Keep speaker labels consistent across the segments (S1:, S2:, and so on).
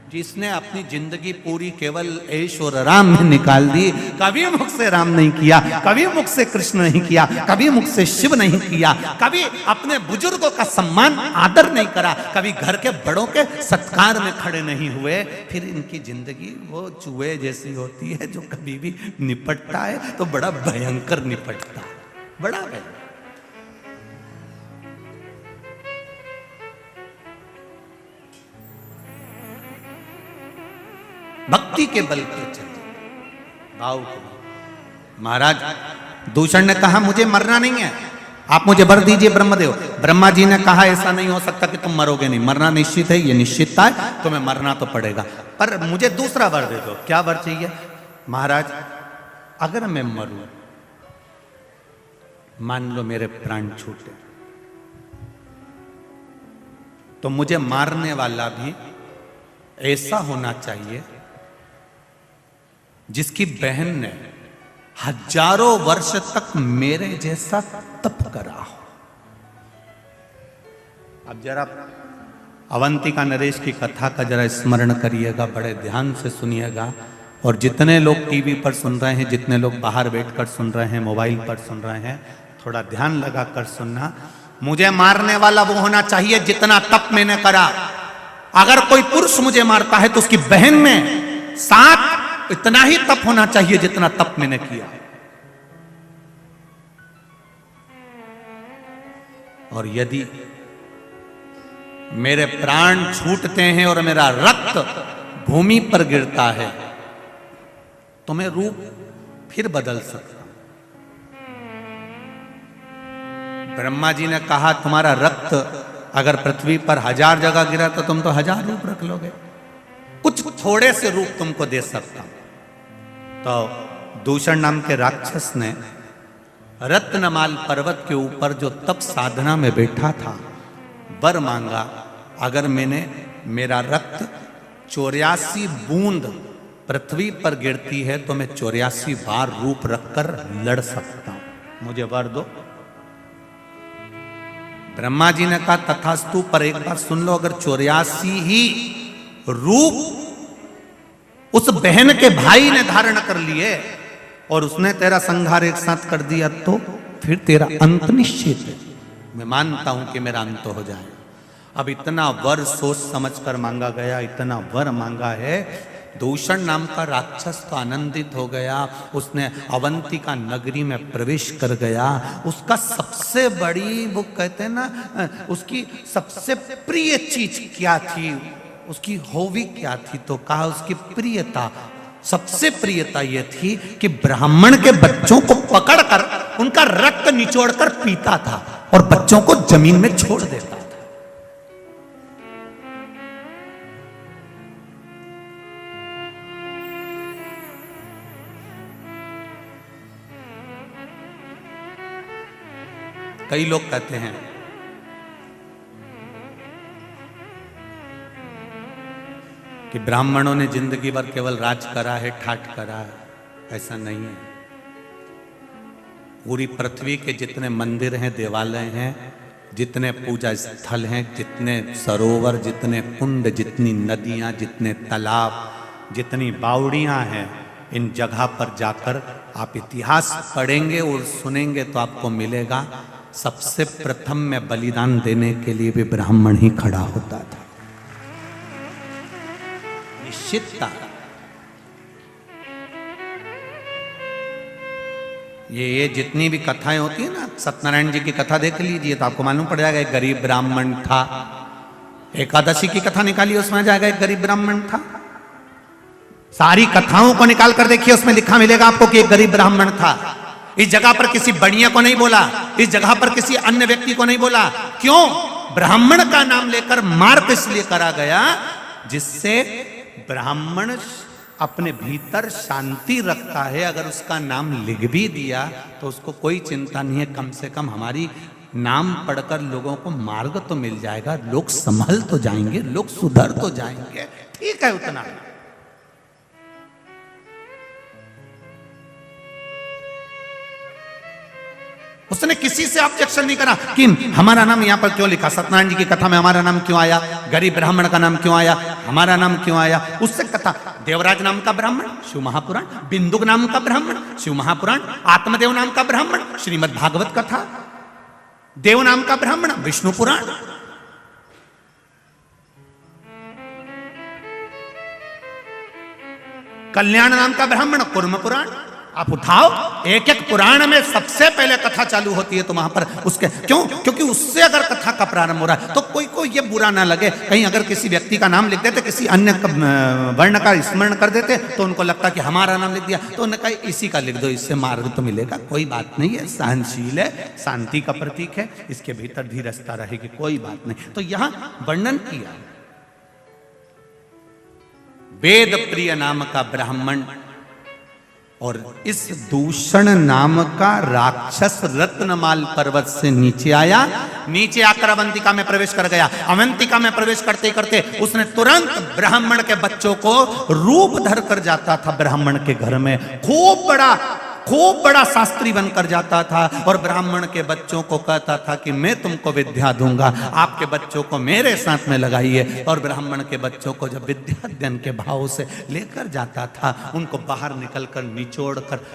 S1: जिसने अपनी जिंदगी पूरी केवल ऐश और आराम में निकाल दी, कभी मुख से राम नहीं किया, कभी मुख से कृष्ण नहीं किया, कभी मुख से शिव नहीं किया, कभी अपने बुजुर्गों का सम्मान आदर नहीं करा, कभी घर के बड़ों के सत्कार में खड़े नहीं हुए, फिर इनकी जिंदगी वो चूहे जैसी होती है जो कभी भी निपटता है तो बड़ा भयंकर निपटता है, बड़ा भयंकर। भक्ति के बल पर चले, भाव के बल। महाराज दूषण ने कहा मुझे मरना नहीं है, आप मुझे वर दीजिए ब्रह्मदेव। ब्रह्मा जी ने कहा ऐसा नहीं हो सकता कि तुम मरोगे नहीं, मरना निश्चित है, ये निश्चितता है, तुम्हें मरना तो पड़ेगा, पर मुझे दूसरा वर दे दो। क्या वर चाहिए? महाराज अगर मैं मरूं, मान लो मेरे प्राण छूटे, तो मुझे मारने वाला भी ऐसा होना चाहिए जिसकी बहन ने हजारों वर्ष तक मेरे जैसा तप करा हो। अब जरा अवंतिका नरेश की कथा का जरा स्मरण करिएगा, बड़े ध्यान से सुनिएगा, और जितने लोग टीवी पर सुन रहे हैं, जितने लोग बाहर बैठकर सुन रहे हैं, मोबाइल पर सुन रहे हैं, थोड़ा ध्यान लगाकर सुनना। मुझे मारने वाला वो होना चाहिए जितना तप मैंने करा। अगर कोई पुरुष मुझे मारता है तो उसकी बहन में साथ इतना ही तप होना चाहिए जितना तप मैंने किया। और यदि मेरे प्राण छूटते हैं और मेरा रक्त भूमि पर गिरता है तो मैं रूप फिर बदल सकता हूं। ब्रह्मा जी ने कहा तुम्हारा रक्त अगर पृथ्वी पर 1000 जगह गिरा तो तुम तो 1000 रूप रख लोगे, कुछ थोड़े से रूप तुमको दे सकता हूं। तो दूषण नाम के राक्षस ने रत्नमाल पर्वत के ऊपर जो तप साधना में बैठा था वर मांगा, अगर मेरा रक्त 84 बूंद पृथ्वी पर गिरती है तो मैं 84 बार रूप रखकर लड़ सकता हूं, मुझे वर दो। ब्रह्मा जी ने कहा तथास्तु, पर एक बात सुन लो, अगर 84 ही रूप उस बहन के भाई ने धारण कर लिए और उसने तेरा संहार एक साथ कर दिया तो फिर तेरा अंत निश्चित है। मैं मानता हूं कि मेरा अंत हो जाए। अब इतना वर सोच समझकर मांगा गया, इतना वर मांगा है। दूषण नाम का राक्षस तो आनंदित हो गया, उसने अवंतिका नगरी में प्रवेश कर गया। उसका सबसे बड़ी, वो कहते हैं ना, उसकी सबसे प्रिय चीज क्या थी, उसकी हॉबी क्या थी, तो कहा उसकी प्रियता, सबसे प्रियता यह थी कि ब्राह्मण के बच्चों को पकड़कर उनका रक्त निचोड़कर पीता था और बच्चों को जमीन में छोड़ देता था। कई लोग कहते हैं कि ब्राह्मणों ने जिंदगी भर केवल राज करा है, ठाट करा है। ऐसा नहीं है। पूरी पृथ्वी के जितने मंदिर हैं, देवालय हैं, जितने पूजा स्थल हैं, जितने सरोवर, जितने कुंड, जितनी नदियां, जितने तालाब, जितनी बावड़ियां हैं, इन जगह पर जाकर आप इतिहास पढ़ेंगे और सुनेंगे तो आपको मिलेगा सबसे प्रथम में बलिदान देने के लिए भी ब्राह्मण ही खड़ा होता था। निश्चितता। ये जितनी भी कथाएं होती है ना, सत्यनारायण जी की कथा देख लीजिए तो आपको मालूम पड़ जाएगा एक गरीब ब्राह्मण था। एकादशी की कथा निकालिए, उसमें आ जाएगा एक गरीब ब्राह्मण था। सारी कथाओं को निकाल कर देखिए, उसमें लिखा मिलेगा आपको कि एक गरीब ब्राह्मण था। इस जगह पर किसी बढ़िया को नहीं बोला, इस जगह पर किसी अन्य व्यक्ति को नहीं बोला। क्यों? ब्राह्मण का नाम लेकर मार्ग इसलिए करा गया जिससे ब्राह्मण अपने भीतर शांति रखता है। अगर उसका नाम लिख भी दिया तो उसको कोई चिंता नहीं है, कम से कम हमारी नाम पढ़कर लोगों को मार्ग तो मिल जाएगा, लोग संभल तो जाएंगे, लोग सुधर तो जाएंगे। ठीक है, उतना। उसने किसी से ऑब्जेक्शन नहीं करा कि हमारा नाम यहां पर क्यों लिखा, सत्यनारायण जी की कथा में हमारा नाम क्यों आया, गरीब ब्राह्मण का नाम क्यों आया, हमारा नाम क्यों आया। उससे कथा, देवराज नाम का ब्राह्मण शिव महापुराण, बिंदुक नाम का ब्राह्मण शिव महापुराण, आत्मदेव नाम का ब्राह्मण श्रीमद् भागवत कथा, देव नाम का ब्राह्मण विष्णु पुराण। कल्याण नाम का ब्राह्मण कुर्म पुराण। आप उठाओ, एक एक पुराण में सबसे पहले कथा चालू होती है तो वहां पर उसके क्यों, क्योंकि उससे अगर कथा का प्रारंभ हो रहा है तो कोई को ये बुरा ना लगे। कहीं अगर किसी व्यक्ति का नाम लिख देते, किसी अन्य वर्ण का स्मरण कर देते तो उनको लगता कि हमारा नाम लिख दिया, तो उन्होंने कहा इसी का लिख दो, इससे मार्ग तो मिलेगा। कोई बात नहीं है, सहनशील है, शांति का प्रतीक है, इसके भीतर धीरजता रहेगी, कोई बात नहीं। तो यहां वर्णन किया वेद प्रिय नाम का ब्राह्मण और इस दूषण नाम का राक्षस रत्नमाल पर्वत से नीचे आया। नीचे आकर अवंतिका में प्रवेश कर गया। अवंतिका में प्रवेश करते करते उसने तुरंत ब्राह्मण के बच्चों को रूप धर कर जाता था ब्राह्मण के घर में। खूब बड़ा शास्त्री बनकर जाता था और ब्राह्मण के बच्चों को कहता था कि मैं तुमको विद्या दूंगा, आपके बच्चों को मेरे साथ में लगाइए। और ब्राह्मण के बच्चों को जब विद्या अध्ययन के भाव से लेकर जाता था, उनको बाहर निकलकर निचोड़ कर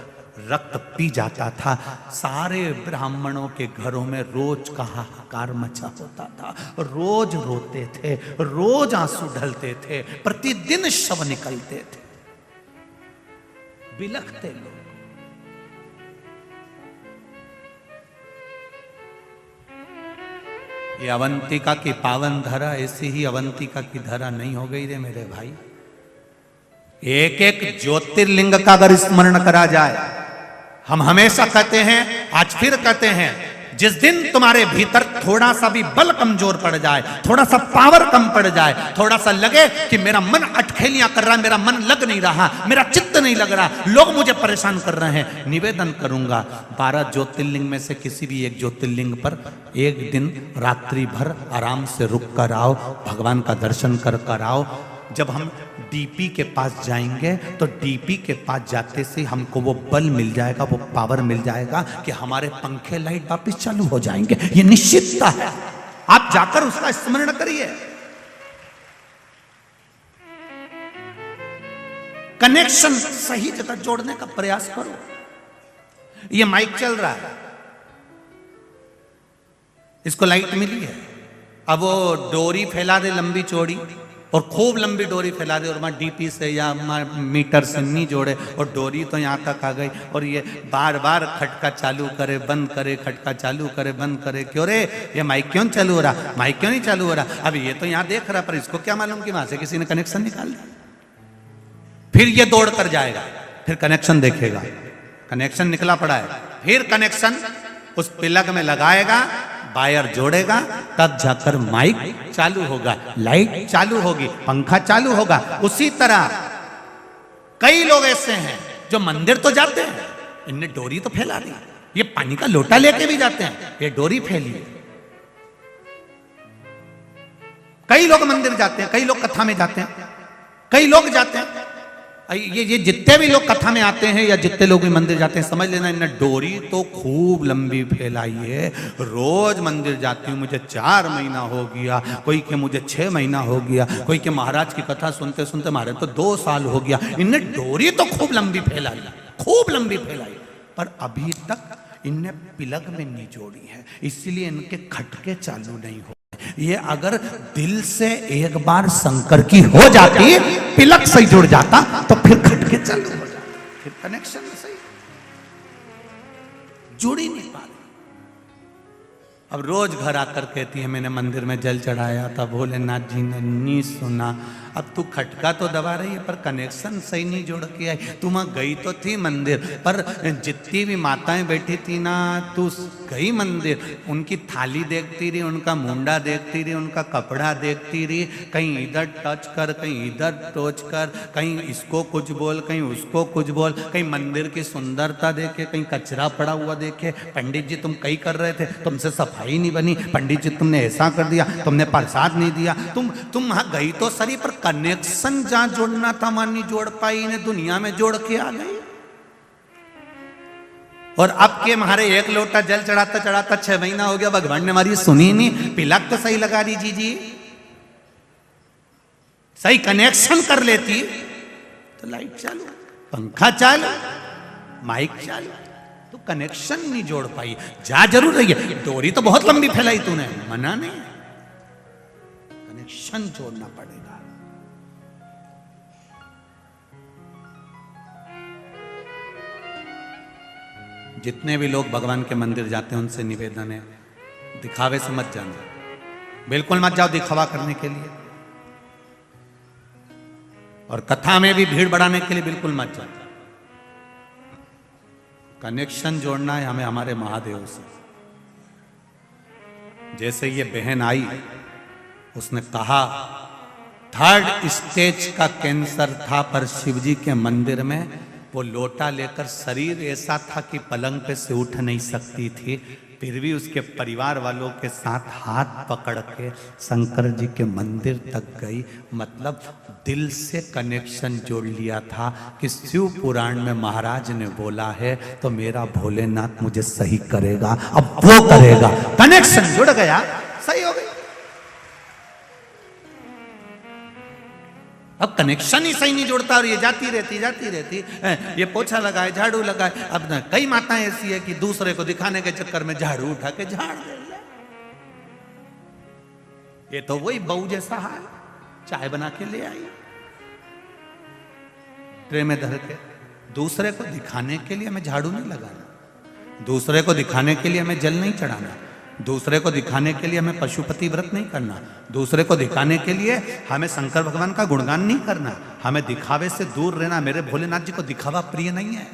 S1: रक्त पी जाता था। सारे ब्राह्मणों के घरों में रोज का हाहाकार मचा होता था, रोज रोते थे, रोज आंसू ढलते थे, प्रतिदिन शव निकलते थे, बिलखते लोग। ये अवंतिका की पावन धरा ऐसी ही अवंतिका की धरा नहीं हो गई रे मेरे भाई। एक एक ज्योतिर्लिंग का अगर स्मरण करा जाए, हम हमेशा कहते हैं, आज फिर कहते हैं, जिस दिन तुम्हारे भीतर थोड़ा सा भी बल कमजोर पड़ जाए, थोड़ा सा पावर कम पड़ जाए, थोड़ा सा लगे कि मेरा मन अटखेलियां कर रहा है, मेरा मन लग नहीं रहा, मेरा चित्त नहीं लग रहा, लोग मुझे परेशान कर रहे हैं, निवेदन करूंगा 12 ज्योतिर्लिंग में से किसी भी एक ज्योतिर्लिंग पर एक दिन रात्रि भर आराम से रुक कर आओ, भगवान का दर्शन कर आओ। जब हम डीपी के पास जाएंगे तो डीपी के पास जाते से हमको वो बल मिल जाएगा, वो पावर मिल जाएगा कि हमारे पंखे लाइट वापस चालू हो जाएंगे। ये निश्चितता है। आप जाकर उसका स्मरण करिए। कनेक्शन सही जगह जोड़ने का प्रयास करो। ये माइक चल रहा है, इसको लाइट मिली है, अब वो डोरी फैला दे लंबी चौड़ी और खूब लंबी डोरी फैला दे और वहाँ डीपी से या मीटर से नहीं जोड़े और डोरी तो यहाँ तक आ गई और ये बार बार खटका चालू करे बंद करे, खटका चालू करे बंद करे। क्यों रे, ये माइक क्यों चालू हो रहा, माइक क्यों नहीं चालू हो रहा? अब ये तो यहाँ देख रहा, पर इसको क्या मालूम कि वहां से किसी ने कनेक्शन निकाल दिया। फिर ये दौड़ कर जाएगा, फिर कनेक्शन देखेगा, कनेक्शन निकला पड़ा है, फिर कनेक्शन उस प्लग में लगाएगा, वायर जोड़ेगा, तब जाकर माइक चालू होगा, लाइट चालू होगी, पंखा चालू होगा। उसी तरह कई लोग ऐसे हैं जो मंदिर तो जाते हैं, इनने डोरी तो फैला दी, ये पानी का लोटा लेके भी जाते हैं, ये डोरी फैली। कई लोग मंदिर जाते हैं, कई लोग कथा में जाते हैं, कई लोग जाते हैं, ये जितने भी लोग कथा में आते हैं या जितने लोग भी मंदिर जाते हैं, समझ लेना इन्हें डोरी तो खूब लंबी फैलाई है। रोज मंदिर जाती हूँ, मुझे 4 महीना हो गया, कोई के मुझे 6 महीना हो गया, कोई के महाराज की कथा सुनते सुनते हमारे तो 2 साल हो गया। इन्हें डोरी तो खूब लंबी फैलाई, खूब लंबी फैलाई, पर अभी तक इनने प्लग में नहीं जोड़ी है, इसलिए इनके खटके चालू नहीं हो। ये अगर दिल से एक बार शंकर की हो जाती, प्लग सही जुड़ जाता, तो फिर खटके चालू हो जाता, फिर कनेक्शन सही जुड़ ही नहीं पा रही। अब रोज घर आकर कहती है मैंने मंदिर में जल चढ़ाया था, भोलेनाथ जी ने नहीं सुना। अब तू खटका तो दबा रही है पर कनेक्शन सही नहीं जोड़ के आई। तू वहां गई तो थी मंदिर, पर जितनी भी माताएं बैठी थी ना, तू गई मंदिर, उनकी थाली देखती रही, उनका मुंडा देखती रही, उनका कपड़ा देखती रही, कहीं इधर टच कर, कहीं इधर टच कर, कहीं इसको कुछ बोल, कहीं उसको कुछ बोल, कहीं मंदिर की सुंदरता देखे, कहीं कचरा पड़ा हुआ देखे। पंडित जी तुम कहीं कर रहे थे, तुमसे सफाई नहीं बनी, पंडित जी तुमने ऐसा कर दिया, तुमने प्रसाद नहीं दिया। तुम वहां गई तो सही, पर कनेक्शन जहां जोड़ना था वहां नहीं जोड़ पाई, इन्हें दुनिया में जोड़ के आ गई। और अब के हमारे एक लोटा जल चढ़ाता चढ़ाता 6 महीना हो गया, भगवान ने हमारी सुनी नहीं। पिलक तो सही लगा दीजिए जी, सही कनेक्शन कर लेती तो लाइट चालू, पंखा चालू, माइक चालू, तो कनेक्शन नहीं जोड़ पाई। जा जरूर रही है, डोरी तो बहुत लंबी फैलाई तूने, मना नहीं, कनेक्शन जोड़ना पड़ेगा। जितने भी लोग भगवान के मंदिर जाते हैं उनसे निवेदन है, दिखावे से मत जाना, बिल्कुल मत जाओ दिखावा करने के लिए, और कथा में भी भीड़ बढ़ाने के लिए बिल्कुल मत जाओ। कनेक्शन जोड़ना है हमें हमारे महादेव से। जैसे ये बहन आई, उसने कहा 3rd स्टेज का कैंसर था, पर शिवजी के मंदिर में वो लोटा लेकर, शरीर ऐसा था कि पलंग पे से उठ नहीं सकती थी, फिर भी उसके परिवार वालों के साथ हाथ पकड़ के शंकर जी के मंदिर तक गई। मतलब दिल से कनेक्शन जोड़ लिया था कि शिव पुराण में महाराज ने बोला है तो मेरा भोलेनाथ मुझे सही करेगा, अब वो करेगा। कनेक्शन जुड़ गया, सही हो गई। अब कनेक्शन ही सही नहीं जोड़ता और ये जाती रहती, ये पोछा लगाए, झाड़ू लगाए। अब ना कई माताएं ऐसी है कि दूसरे को दिखाने के चक्कर में झाड़ू उठा के झाड़ दे। ये तो वही बहू जैसा हाल, चाय बना के ले आई, ट्रे में धर के। दूसरे को दिखाने के लिए हमें झाड़ू नहीं लगाना, दूसरे को दिखाने के लिए हमें जल नहीं चढ़ाना, दूसरे को दिखाने के लिए हमें पशुपति व्रत नहीं करना, दूसरे को दिखाने के लिए हमें शंकर भगवान का गुणगान नहीं करना, हमें दिखावे से दूर रहना। मेरे भोलेनाथ जी को दिखावा प्रिय नहीं है।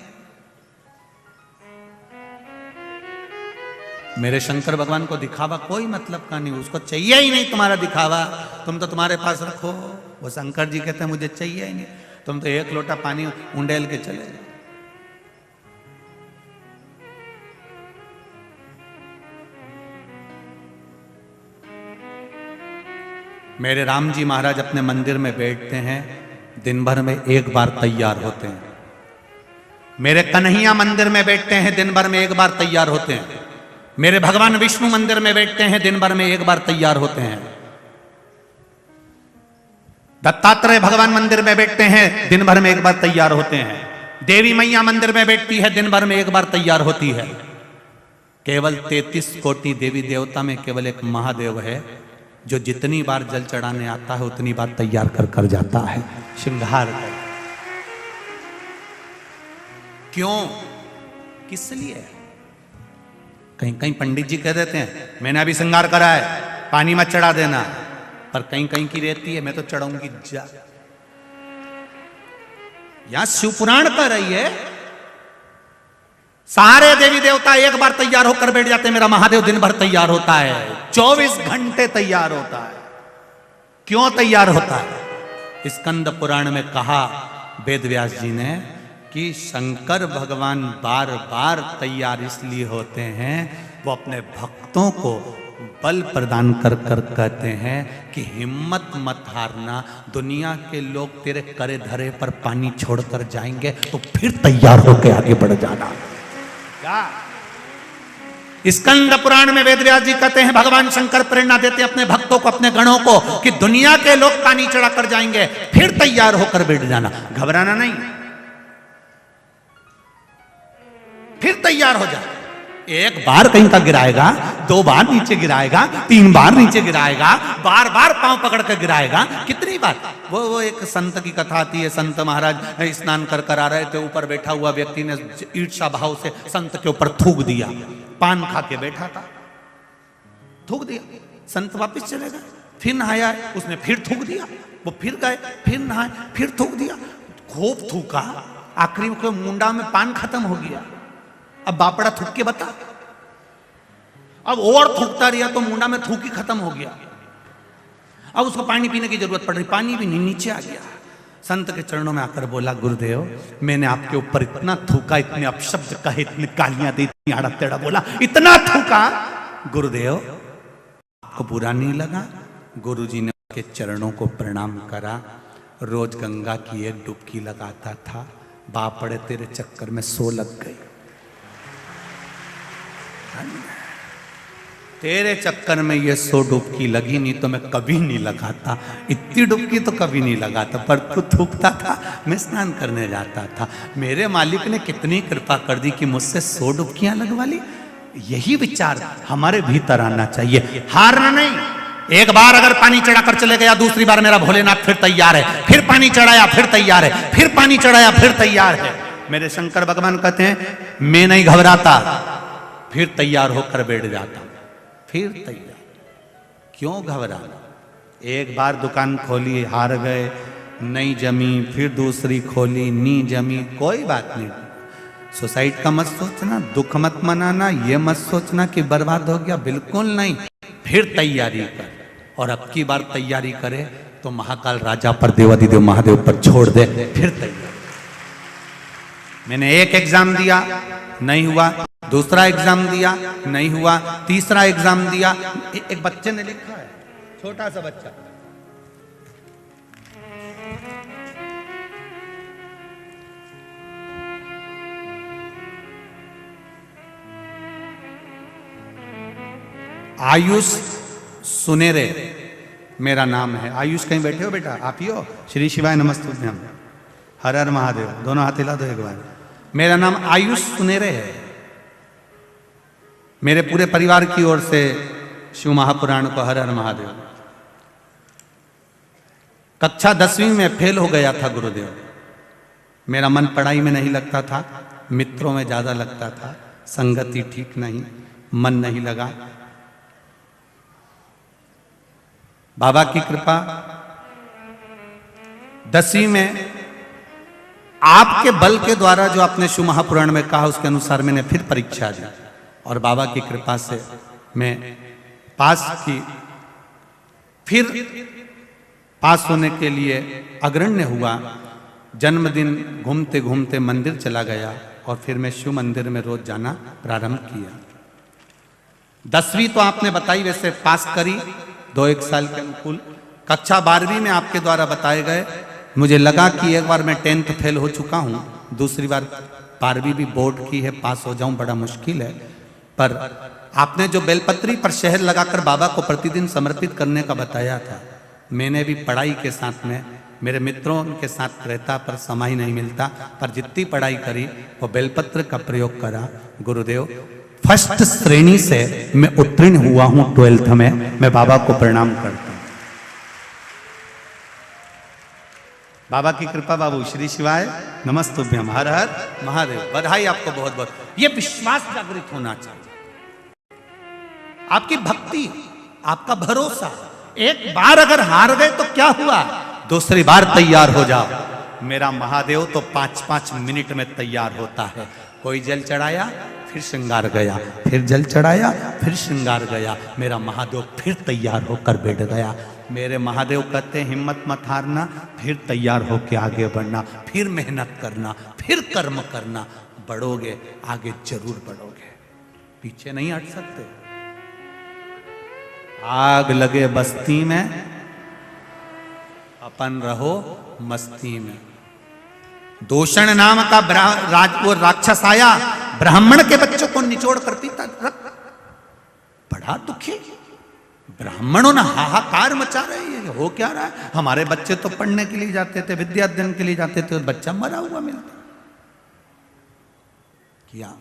S1: मेरे शंकर भगवान को दिखावा कोई मतलब का नहीं, उसको चाहिए ही नहीं तुम्हारा दिखावा। तुम तो तुम्हारे पास रखो, वो शंकर जी कहते हैं मुझे चाहिए ही नहीं। तुम तो 1 लोटा पानी उंडेल के चले जाओ। मेरे राम जी महाराज अपने मंदिर में बैठते हैं, दिन भर में 1 बार तैयार होते हैं। मेरे कन्हैया मंदिर में बैठते हैं, दिन भर में 1 बार तैयार होते हैं। मेरे भगवान विष्णु मंदिर में बैठते हैं, दिन भर में 1 बार तैयार होते हैं। दत्तात्रेय भगवान मंदिर में बैठते हैं, दिन भर में 1 बार तैयार होते हैं। देवी मैया मंदिर में बैठती है, दिन भर में 1 बार तैयार होती है। केवल 33 कोटि देवी देवता में केवल एक महादेव है जो जितनी बार जल चढ़ाने आता है उतनी बार तैयार कर जाता है, श्रृंगार कर। क्यों, किस लिए? कहीं कहीं पंडित जी कह देते हैं मैंने अभी श्रृंगार करा है, पानी मत चढ़ा देना, पर कहीं कहीं की रहती है मैं तो चढ़ाऊंगी जा। यहां शिवपुराण कर रही है, सारे देवी देवता 1 बार तैयार होकर बैठ जाते हैं, मेरा महादेव दिन भर तैयार होता है, 24 घंटे तैयार होता है। क्यों तैयार होता है? स्कंद पुराण में कहा वेद व्यास जी ने कि शंकर भगवान बार बार तैयार इसलिए होते हैं, वो अपने भक्तों को बल प्रदान कर कहते हैं कि हिम्मत मत हारना, दुनिया के लोग तेरे करे धरे पर पानी छोड़कर जाएंगे तो फिर तैयार होकर आगे बढ़ जाना। स्कंद पुराण में वेद व्यास जी कहते हैं भगवान शंकर प्रेरणा देते अपने भक्तों को, अपने गणों को कि दुनिया के लोग पानी चढ़ा कर जाएंगे, फिर तैयार होकर बैठ जाना, घबराना नहीं, फिर तैयार हो जा। 1 बार कहीं का गिराएगा, 2 बार नीचे गिराएगा, 3 बार नीचे गिराएगा, बार बार पांव पकड़ कर गिराएगा, कितनी बार? वो एक संत की कथा आती है, संत महाराज स्नान कर आ रहे थे, ऊपर बैठा हुआ व्यक्ति ने ईर्ष्या भाव से संत के ऊपर थूक दिया, पान खा के बैठा था, थूक दिया, संत वापस चले गए, फिर नहाया, उसने फिर थूक दिया, वो फिर गए, फिर नहाए, फिर थूक दिया, खूब थूका, आखिरी में मुंडा में पान खत्म हो गया। अब बापड़ा थूक के बता, अब और थूकता रहा तो मुंडा में थूक ही खत्म हो गया। अब उसको पानी पीने की जरूरत पड़ रही, पानी भी नहीं, नीचे आ गया। संत के चरणों में आकर बोला गुरुदेव मैंने आपके ऊपर इतना थूका, इतने अपशब्द कहे, इतनी गालियां दी, इतनी आड़ा टेढ़ा बोला, इतना थूका, गुरुदेव आपको बुरा नहीं लगा? गुरुजी ने उसके चरणों को प्रणाम करा, रोज गंगा की 1 डुबकी लगाता था, बापड़े तेरे चक्कर में 100 लग गई। तेरे चक्कर में ये 100 डुबकी लगी, नहीं तो मैं कभी नहीं लगाता, इतनी डुबकी तो कभी नहीं लगाता, पर तू थूकता था, मैं स्नान करने जाता था। मेरे मालिक ने कितनी कृपा कर दी कि मुझसे 100 डुबकियां लगवा ली। यही विचार हमारे भीतर आना चाहिए, हारना नहीं। एक बार अगर पानी चढ़ाकर चले गया, दूसरी बार मेरा भोलेनाथ फिर तैयार है, फिर पानी चढ़ाया फिर तैयार है, फिर पानी चढ़ाया फिर तैयार है। मेरे शंकर भगवान कहते हैं मैं नहीं घबराता, फिर तैयार होकर बैठ जाता, फिर तैयार। क्यों घबराना? एक बार दुकान खोली, हार गए, नहीं जमी, फिर दूसरी खोली, नहीं जमी, कोई बात नहीं। सुसाइड का मत सोचना, दुख मत मनाना, ये मत सोचना कि बर्बाद हो गया, बिल्कुल नहीं। फिर तैयारी कर, और अब की बार तैयारी करे तो महाकाल राजा पर, देवाधिदेव महादेव पर छोड़ दे, फिर तैयारी। मैंने एक एग्जाम दिया, नहीं हुआ, दूसरा एग्जाम दिया, नहीं हुआ, तीसरा एग्जाम दिया। एक बच्चे ने लिखा है, छोटा सा बच्चा, आयुष सुनेरे मेरा नाम है। आयुष कहीं बैठे हो बेटा? आप ही हो? श्री शिवाय नमस्तुभ्यम, हर हर महादेव, दोनों हाथ हिला दो एक बार। मेरा नाम आयुष सुनेरे है। मेरे पूरे परिवार की ओर से शिव महापुराण को हर हर महादेव। कक्षा 10वीं में फेल हो गया था गुरुदेव। मेरा मन पढ़ाई में नहीं लगता था, मित्रों में ज्यादा लगता था, संगति ठीक नहीं, मन नहीं लगा। बाबा की कृपा, 10वीं में आपके बल के द्वारा जो आपने शिव महापुराण में कहा उसके अनुसार मैंने फिर परीक्षा दी, और बाबा की कृपा से मैं पास की। फिर पास होने के लिए अग्रण्य हुआ। जन्मदिन घूमते घूमते मंदिर चला गया, और फिर मैं शिव मंदिर में रोज जाना प्रारंभ किया। 10वीं तो आपने बताई, वैसे पास करी 2-1 साल के अनुकूल। कक्षा 12वीं में आपके द्वारा बताए गए, मुझे लगा कि एक बार मैं 10th फेल हो चुका हूँ, दूसरी बार 12वीं भी बोर्ड की है, पास हो जाऊं बड़ा मुश्किल है। पर आपने जो बेलपत्री पर शहर लगाकर बाबा को प्रतिदिन समर्पित करने का बताया था, मैंने भी पढ़ाई के साथ में, मेरे मित्रों के साथ रहता पर समय नहीं मिलता, पर जितनी पढ़ाई करी वो बेलपत्र का प्रयोग करा। गुरुदेव, फर्स्ट श्रेणी से मैं उत्तीर्ण हुआ हूं 12th में। मैं बाबा को प्रणाम करता हूं। बाबा की कृपा। बाबू श्री शिवाय नमस्तुभ्यम, हर हर महादेव। बधाई आपको बहुत बहुत। ये विश्वास जागृत होना चाहिए, आपकी भक्ति, आपका भरोसा। एक बार अगर हार गए तो क्या हुआ, दूसरी बार तैयार हो जाओ। मेरा महादेव तो 5-5 मिनट में तैयार होता है। कोई जल चढ़ाया, फिर श्रृंगार गया, फिर जल चढ़ाया, फिर श्रृंगार गया। मेरा महादेव फिर तैयार होकर बैठ गया। मेरे महादेव कहते हैं हिम्मत मत हारना, फिर तैयार होकर आगे बढ़ना, फिर मेहनत करना, फिर कर्म करना। बढ़ोगे, आगे जरूर बढ़ोगे, पीछे नहीं हट सकते। आग लगे बस्ती में, अपन रहो मस्ती में। दूषण नाम का वो राक्षस आया, ब्राह्मण के बच्चों को निचोड़ कर पीता। बड़ा दुखी, ब्राह्मणों ने हाहाकार मचा रहे हैं। हो क्या रहा है? हमारे बच्चे तो पढ़ने के लिए जाते थे, विद्या अध्ययन के लिए जाते थे, और बच्चा मरा हुआ मिलता। क्या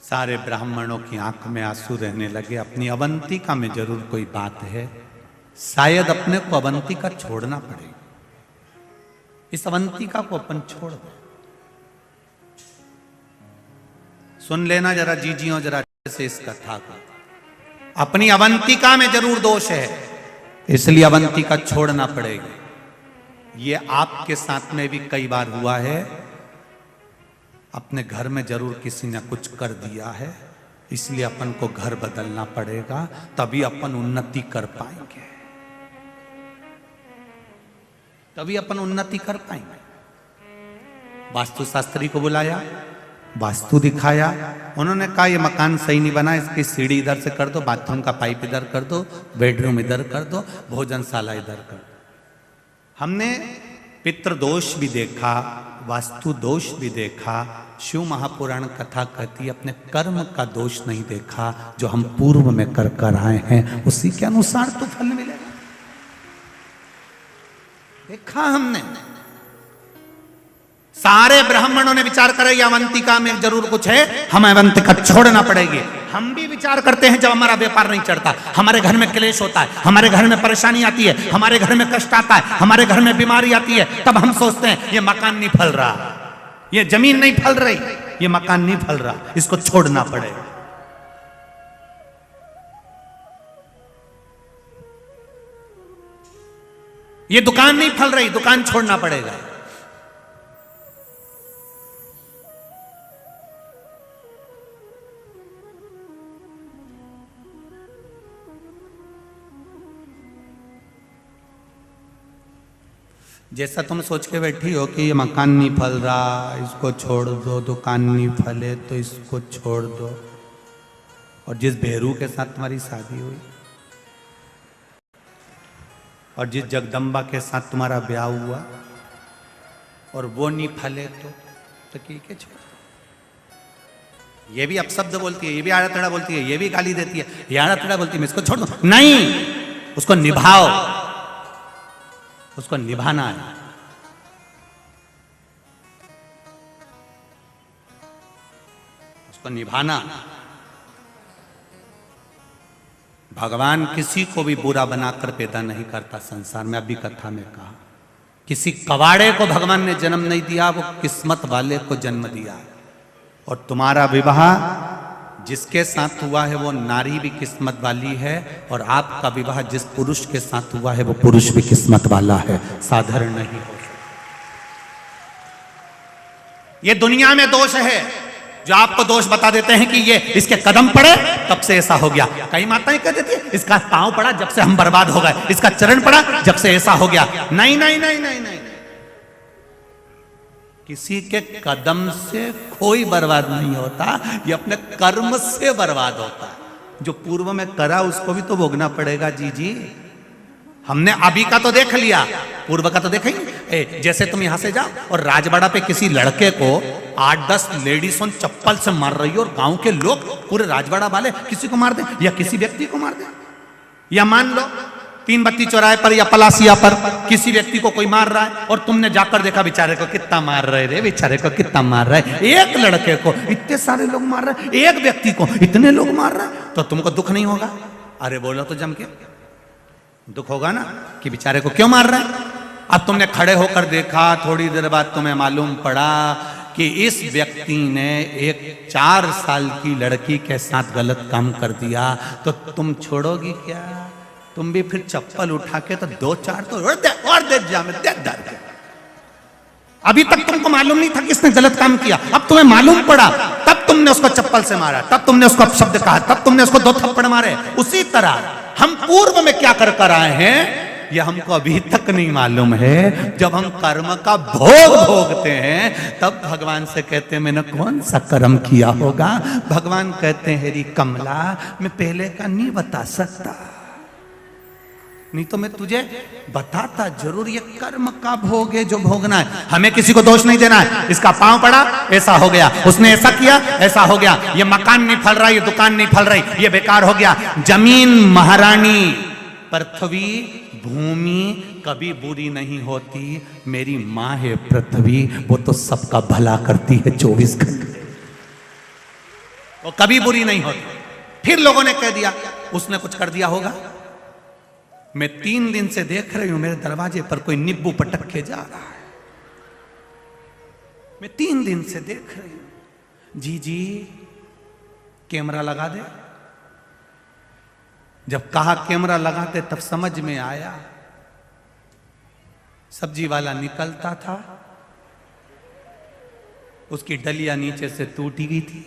S1: सारे ब्राह्मणों की आंख में आंसू रहने लगे। अपनी अवंतिका में जरूर कोई बात है, शायद अपने को अवंतिका छोड़ना पड़ेगा। इस अवंतिका को अपन छोड़ दो। सुन लेना जरा जीजियों, जरा से इस कथा को। अपनी अवंतिका में जरूर दोष है, इसलिए अवंतिका छोड़ना पड़ेगी। ये आपके साथ में भी कई बार हुआ है। अपने घर में जरूर किसी ने कुछ कर दिया है, इसलिए अपन को घर बदलना पड़ेगा, तभी अपन उन्नति कर पाएंगे, तभी अपन उन्नति कर पाएंगे। वास्तुशास्त्री को बुलाया, वास्तु दिखाया। उन्होंने कहा ये मकान सही नहीं बना, इसकी सीढ़ी इधर से कर दो, बाथरूम का पाइप इधर कर दो, बेडरूम इधर कर दो, भोजनशाला इधर कर दो। हमने पितृदोष भी देखा, वास्तु दोष भी देखा। शिव महापुराण कथा कहती है अपने कर्म का दोष नहीं देखा, जो हम पूर्व में कर कर आए हैं उसी के अनुसार तो फल मिलेगा। देखा हमने, सारे ब्राह्मणों ने विचार करे अवंतिका में जरूर कुछ है, हमें अवंतिका छोड़ना पड़ेगी। हम भी विचार करते हैं जब हमारा व्यापार नहीं चढ़ता, हमारे घर में क्लेश होता है, हमारे घर में परेशानी आती है, हमारे घर में कष्ट आता है, हमारे घर में बीमारी आती है, तब हम सोचते हैं ये मकान नहीं फल रहा, ये जमीन नहीं फल रही, ये मकान नहीं फल रहा, इसको छोड़ना पड़ेगा। ये दुकान नहीं फल रही, दुकान छोड़ना पड़ेगा। जैसा तुम सोच के बैठी हो कि ये मकान नहीं फल रहा, इसको छोड़ दो, दुकान नहीं फले तो इसको छोड़ दो, और जिस भेरू के साथ तुम्हारी शादी हुई और जिस जगदम्बा के साथ तुम्हारा ब्याह हुआ और वो नहीं फले तो ठीक है छोड़। ये भी अपशब्द बोलती है, ये भी आड़ा तड़ा बोलती है, ये भी गाली देती है, ये आड़ा तड़ा बोलती है, मैं इसको छोड़ दो। नहीं, उसको निभाओ, उसको निभाना है। उसको निभाना। भगवान किसी को भी बुरा बनाकर पैदा नहीं करता संसार में। अभी कथा में कहा किसी कवाड़े को भगवान ने जन्म नहीं दिया, वो किस्मत वाले को जन्म दिया। और तुम्हारा विवाह जिसके साथ हुआ है वो नारी भी किस्मत वाली है, और आपका विवाह जिस पुरुष के साथ हुआ है वो पुरुष भी किस्मत वाला है, साधारण नहीं हो सकता। ये दुनिया में दोष है जो आपको दोष बता देते हैं कि ये इसके कदम पड़े तब से ऐसा हो गया। कई माताएं कह देती है इसका पांव पड़ा जब से हम बर्बाद हो गए, इसका चरण पड़ा जब से ऐसा हो गया। नहीं नहीं नहीं नहीं नहीं, किसी के कदम से कोई बर्बाद नहीं होता, ये अपने कर्म से बर्बाद होता है। जो पूर्व में करा उसको भी तो भोगना पड़ेगा। जी हमने अभी का तो देख लिया, पूर्व का तो देखा ही। जैसे तुम यहां से जाओ और राजवाड़ा पे किसी लड़के को 8-10 लेडीज चप्पल से मार रही हो और गांव के लोग पूरे राजवाड़ा वाले किसी को मार दे या किसी व्यक्ति को मार दे, या मान लो 3 बत्ती चौराहे पर या पलासिया पर किसी व्यक्ति को कोई मार रहा है और तुमने जाकर देखा बेचारे को कितना मार रहे रे, बेचारे को कितना मार रहा है, एक लड़के को इतने सारे लोग मार रहे हैं, एक व्यक्ति को इतने लोग मार रहे हैं, तो तुमको दुख नहीं होगा? अरे बोलो तो जम के, दुख होगा ना कि बेचारे को क्यों मार रहे हैं। अब तुमने खड़े होकर देखा, थोड़ी देर बाद तुम्हें मालूम पड़ा कि इस व्यक्ति ने एक 4 साल की लड़की के साथ गलत काम कर दिया, तो तुम छोड़ोगी क्या? तुम भी फिर चप्पल उठा के तो 2-4 तो और दे जा में दे दर के। अभी तक तुमको मालूम नहीं था कि इसने गलत काम किया, अब तुम्हें मालूम पड़ा, तब तुमने उसको चप्पल से मारा, तब तुमने उसको अपशब्द कहा, तब तुमने उसको 2 थप्पड़ मारे। उसी तरह हम पूर्व में क्या कर कर आए हैं यह हमको अभी तक नहीं मालूम है। जब हम कर्म का भोग भोगते हैं तब भगवान से कहते हैं मैंने कौन सा कर्म किया होगा। भगवान कहते हैं हेरी कमला, मैं पहले का नहीं बता सकता, नहीं तो मैं तुझे बताता जरूर। ये कर्म का भोग है जो भोगना है, हमें किसी को दोष नहीं देना है। इसका पांव पड़ा ऐसा हो गया, उसने ऐसा किया ऐसा हो गया, ये मकान नहीं फल रहा, ये दुकान नहीं फल रही, ये बेकार हो गया। जमीन महारानी, पृथ्वी भूमि कभी बुरी नहीं होती। मेरी माँ है पृथ्वी, वो तो सबका भला करती है 24 घंटे, वो कभी बुरी नहीं होती। फिर लोगों ने कह दिया उसने कुछ कर दिया होगा। मैं 3 दिन से देख रही हूं मेरे दरवाजे पर कोई नींबू पटक के जा रहा है, मैं 3 दिन से देख रही हूं। जी कैमरा लगा दे। जब कहा कैमरा लगाते तब समझ में आया, सब्जी वाला निकलता था, उसकी डलिया नीचे से टूटी गई थी,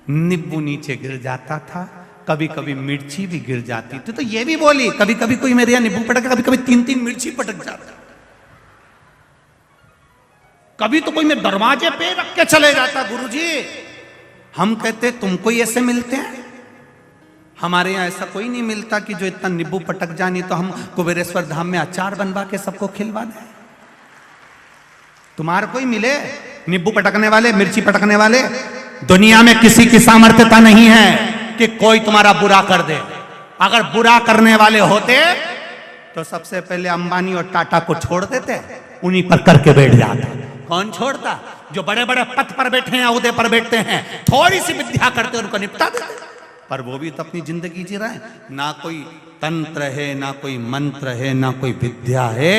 S1: नींबू नीचे गिर जाता था, कभी कभी मिर्ची भी गिर जाती थी। तो ये भी बोली कभी कभी कोई मेरे यहाँ नींबू पटक, कभी कभी 3-3 मिर्ची पटक जाता, कभी तो कोई मेरे दरवाजे पे रख के चले जाता। गुरुजी हम कहते तुमको ही ऐसे मिलते हैं? हमारे यहाँ ऐसा कोई नहीं मिलता कि जो इतना नींबू पटक जानी तो हम कुबेरेश्वर धाम में अचार बनवा के सबको खिलवा दें। तुम्हारे को ही मिले नींबू पटकने वाले, मिर्ची पटकने वाले। दुनिया में किसी की सामर्थ्यता नहीं है कि कोई तुम्हारा बुरा कर दे। अगर बुरा करने वाले होते तो सबसे पहले अंबानी और टाटा को छोड़ देते, उन्हीं पर करके बैठ जाते। कौन छोड़ता? जो बड़े बड़े पद पर बैठे हैं, औहदे पर बैठते हैं, थोड़ी सी विद्या करते उनको निपटा देते। पर वो भी तो अपनी जिंदगी जी रहे हैं। ना कोई तंत्र है, ना कोई मंत्र है, ना कोई विद्या है।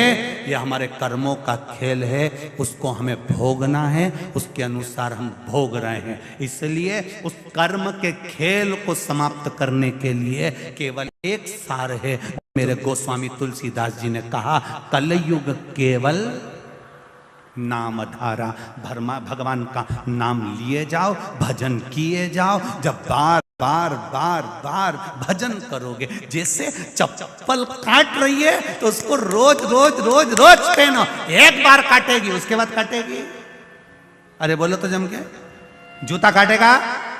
S1: ये हमारे कर्मों का खेल है, उसको हमें भोगना है, उसके अनुसार हम भोग रहे हैं। इसलिए उस कर्म के खेल को समाप्त करने के लिए केवल एक सार है। मेरे गोस्वामी तुलसीदास जी ने कहा, कलयुग केवल नाम धारा। भगवान का नाम लिए जाओ, भजन किए जाओ। जब बार बार बार बार भजन करोगे, जैसे चप्पल काट रही है तो उसको रोज रोज रोज रोज पहनो। एक बार काटेगी, उसके बाद काटेगी। अरे बोलो तो जम के, जूता काटेगा,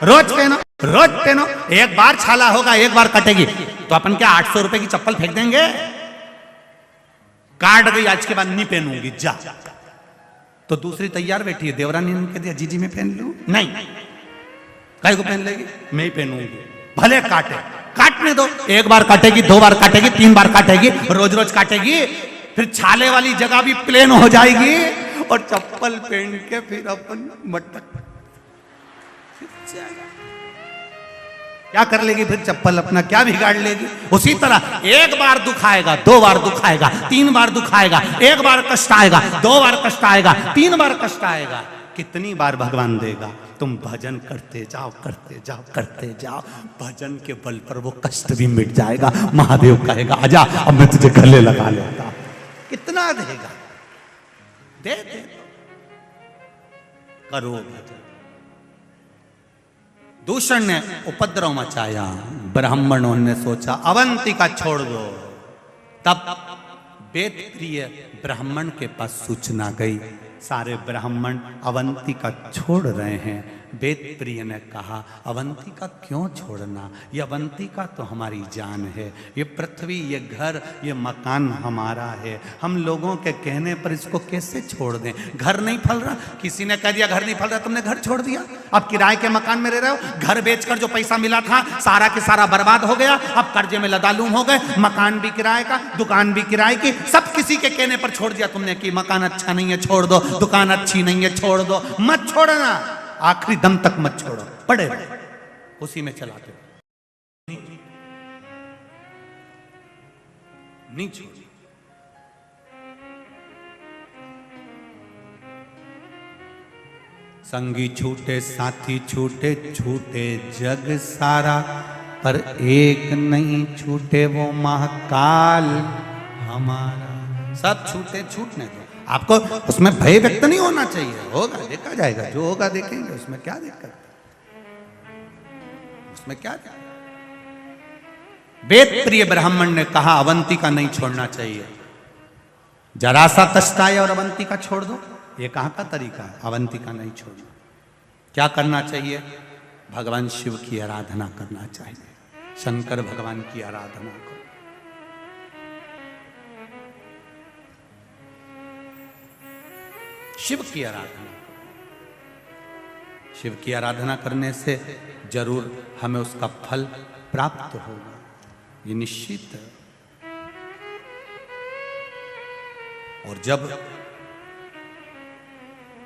S1: रोज पहनो, रोज पहनो। एक बार छाला होगा, एक बार कटेगी। तो अपन क्या 800 रुपए की चप्पल फेंक देंगे? काट गई, आज के बाद नहीं पहनूंगी, जा। तो दूसरी तैयार बैठी है, देवरानी ने कह दिया, जीजी मैं पहन लूं? नहीं। काहे को पहन लेगी? मैं ही पहनूंगी। भले काटे, काटने दो। एक बार काटेगी, 2 बार काटेगी, 3 बार काटेगी, रोज रोज काटेगी। फिर छाले वाली जगह भी प्लेन हो जाएगी और चप्पल पहन के फिर अपन मटक क्या कर लेगी? फिर चप्पल अपना क्या बिगाड़ लेगी? उसी तरह एक बार दुख आएगा, 2 बार दुख आएगा, 3 बार दुख आएगा, 1 बार कष्ट आएगा, 2 बार कष्ट आएगा, 3 बार कष्ट आएगा। कितनी बार भगवान देगा? तुम भजन करते जाओ, करते जाओ, करते जाओ। भजन के बल पर वो कष्ट भी मिट जाएगा। महादेव कहेगा, आजा अब मैं तुझे गले लगा लेता। कितना देगा? दे दे, करो भजन। दूषण ने उपद्रव मचाया, ब्राह्मणों ने सोचा अवंतिका छोड़ दो। तब वेद प्रिय ब्राह्मण के पास सूचना गई, सारे ब्राह्मण अवंतिका छोड़ रहे हैं। वेद प्रिय ने कहा, अवंतिका क्यों छोड़ना? ये अवंतिका तो हमारी जान है। ये पृथ्वी, ये घर, ये मकान हमारा है। हम लोगों के कहने पर इसको कैसे छोड़ दें? घर नहीं फल रहा, किसी ने कह दिया घर नहीं फल रहा, तुमने घर छोड़ दिया। अब किराए के मकान में रह रहे हो। घर बेचकर जो पैसा मिला था सारा के सारा बर्बाद हो गया। अब कर्जे में लदालूम हो गए। मकान भी किराए का, दुकान भी किराए की, सब किसी के कहने पर छोड़ दिया तुमने कि मकान अच्छा नहीं है छोड़ दो, दुकान अच्छी नहीं है छोड़ दो। मत छोड़ना, आखिरी दम तक मत छोड़ो, पड़े उसी में चलाते नहीं छोड़। संगी छूटे, साथी छूटे, छूटे जग सारा, पर एक नहीं छूटे वो महाकाल हमारा। सब छूटे, छूटने दो। आपको उसमें भय व्यक्त नहीं होना चाहिए। होगा, देखा जाएगा, जो होगा देखेंगे। उसमें क्या दिक्कत? उसमें क्या दिक्कत? वेद प्रिय ब्राह्मण ने कहा अवंतिका नहीं छोड़ना चाहिए। जरा सा कष्ट आए और अवंतिका छोड़ दो, ये कहां का तरीका है? अवंतिका नहीं छोड़ना। क्या करना चाहिए? भगवान शिव की आराधना करना चाहिए। शंकर भगवान की आराधना करो। शिव की आराधना, शिव की आराधना करने से जरूर हमें उसका फल प्राप्त होगा, ये निश्चित है। और जब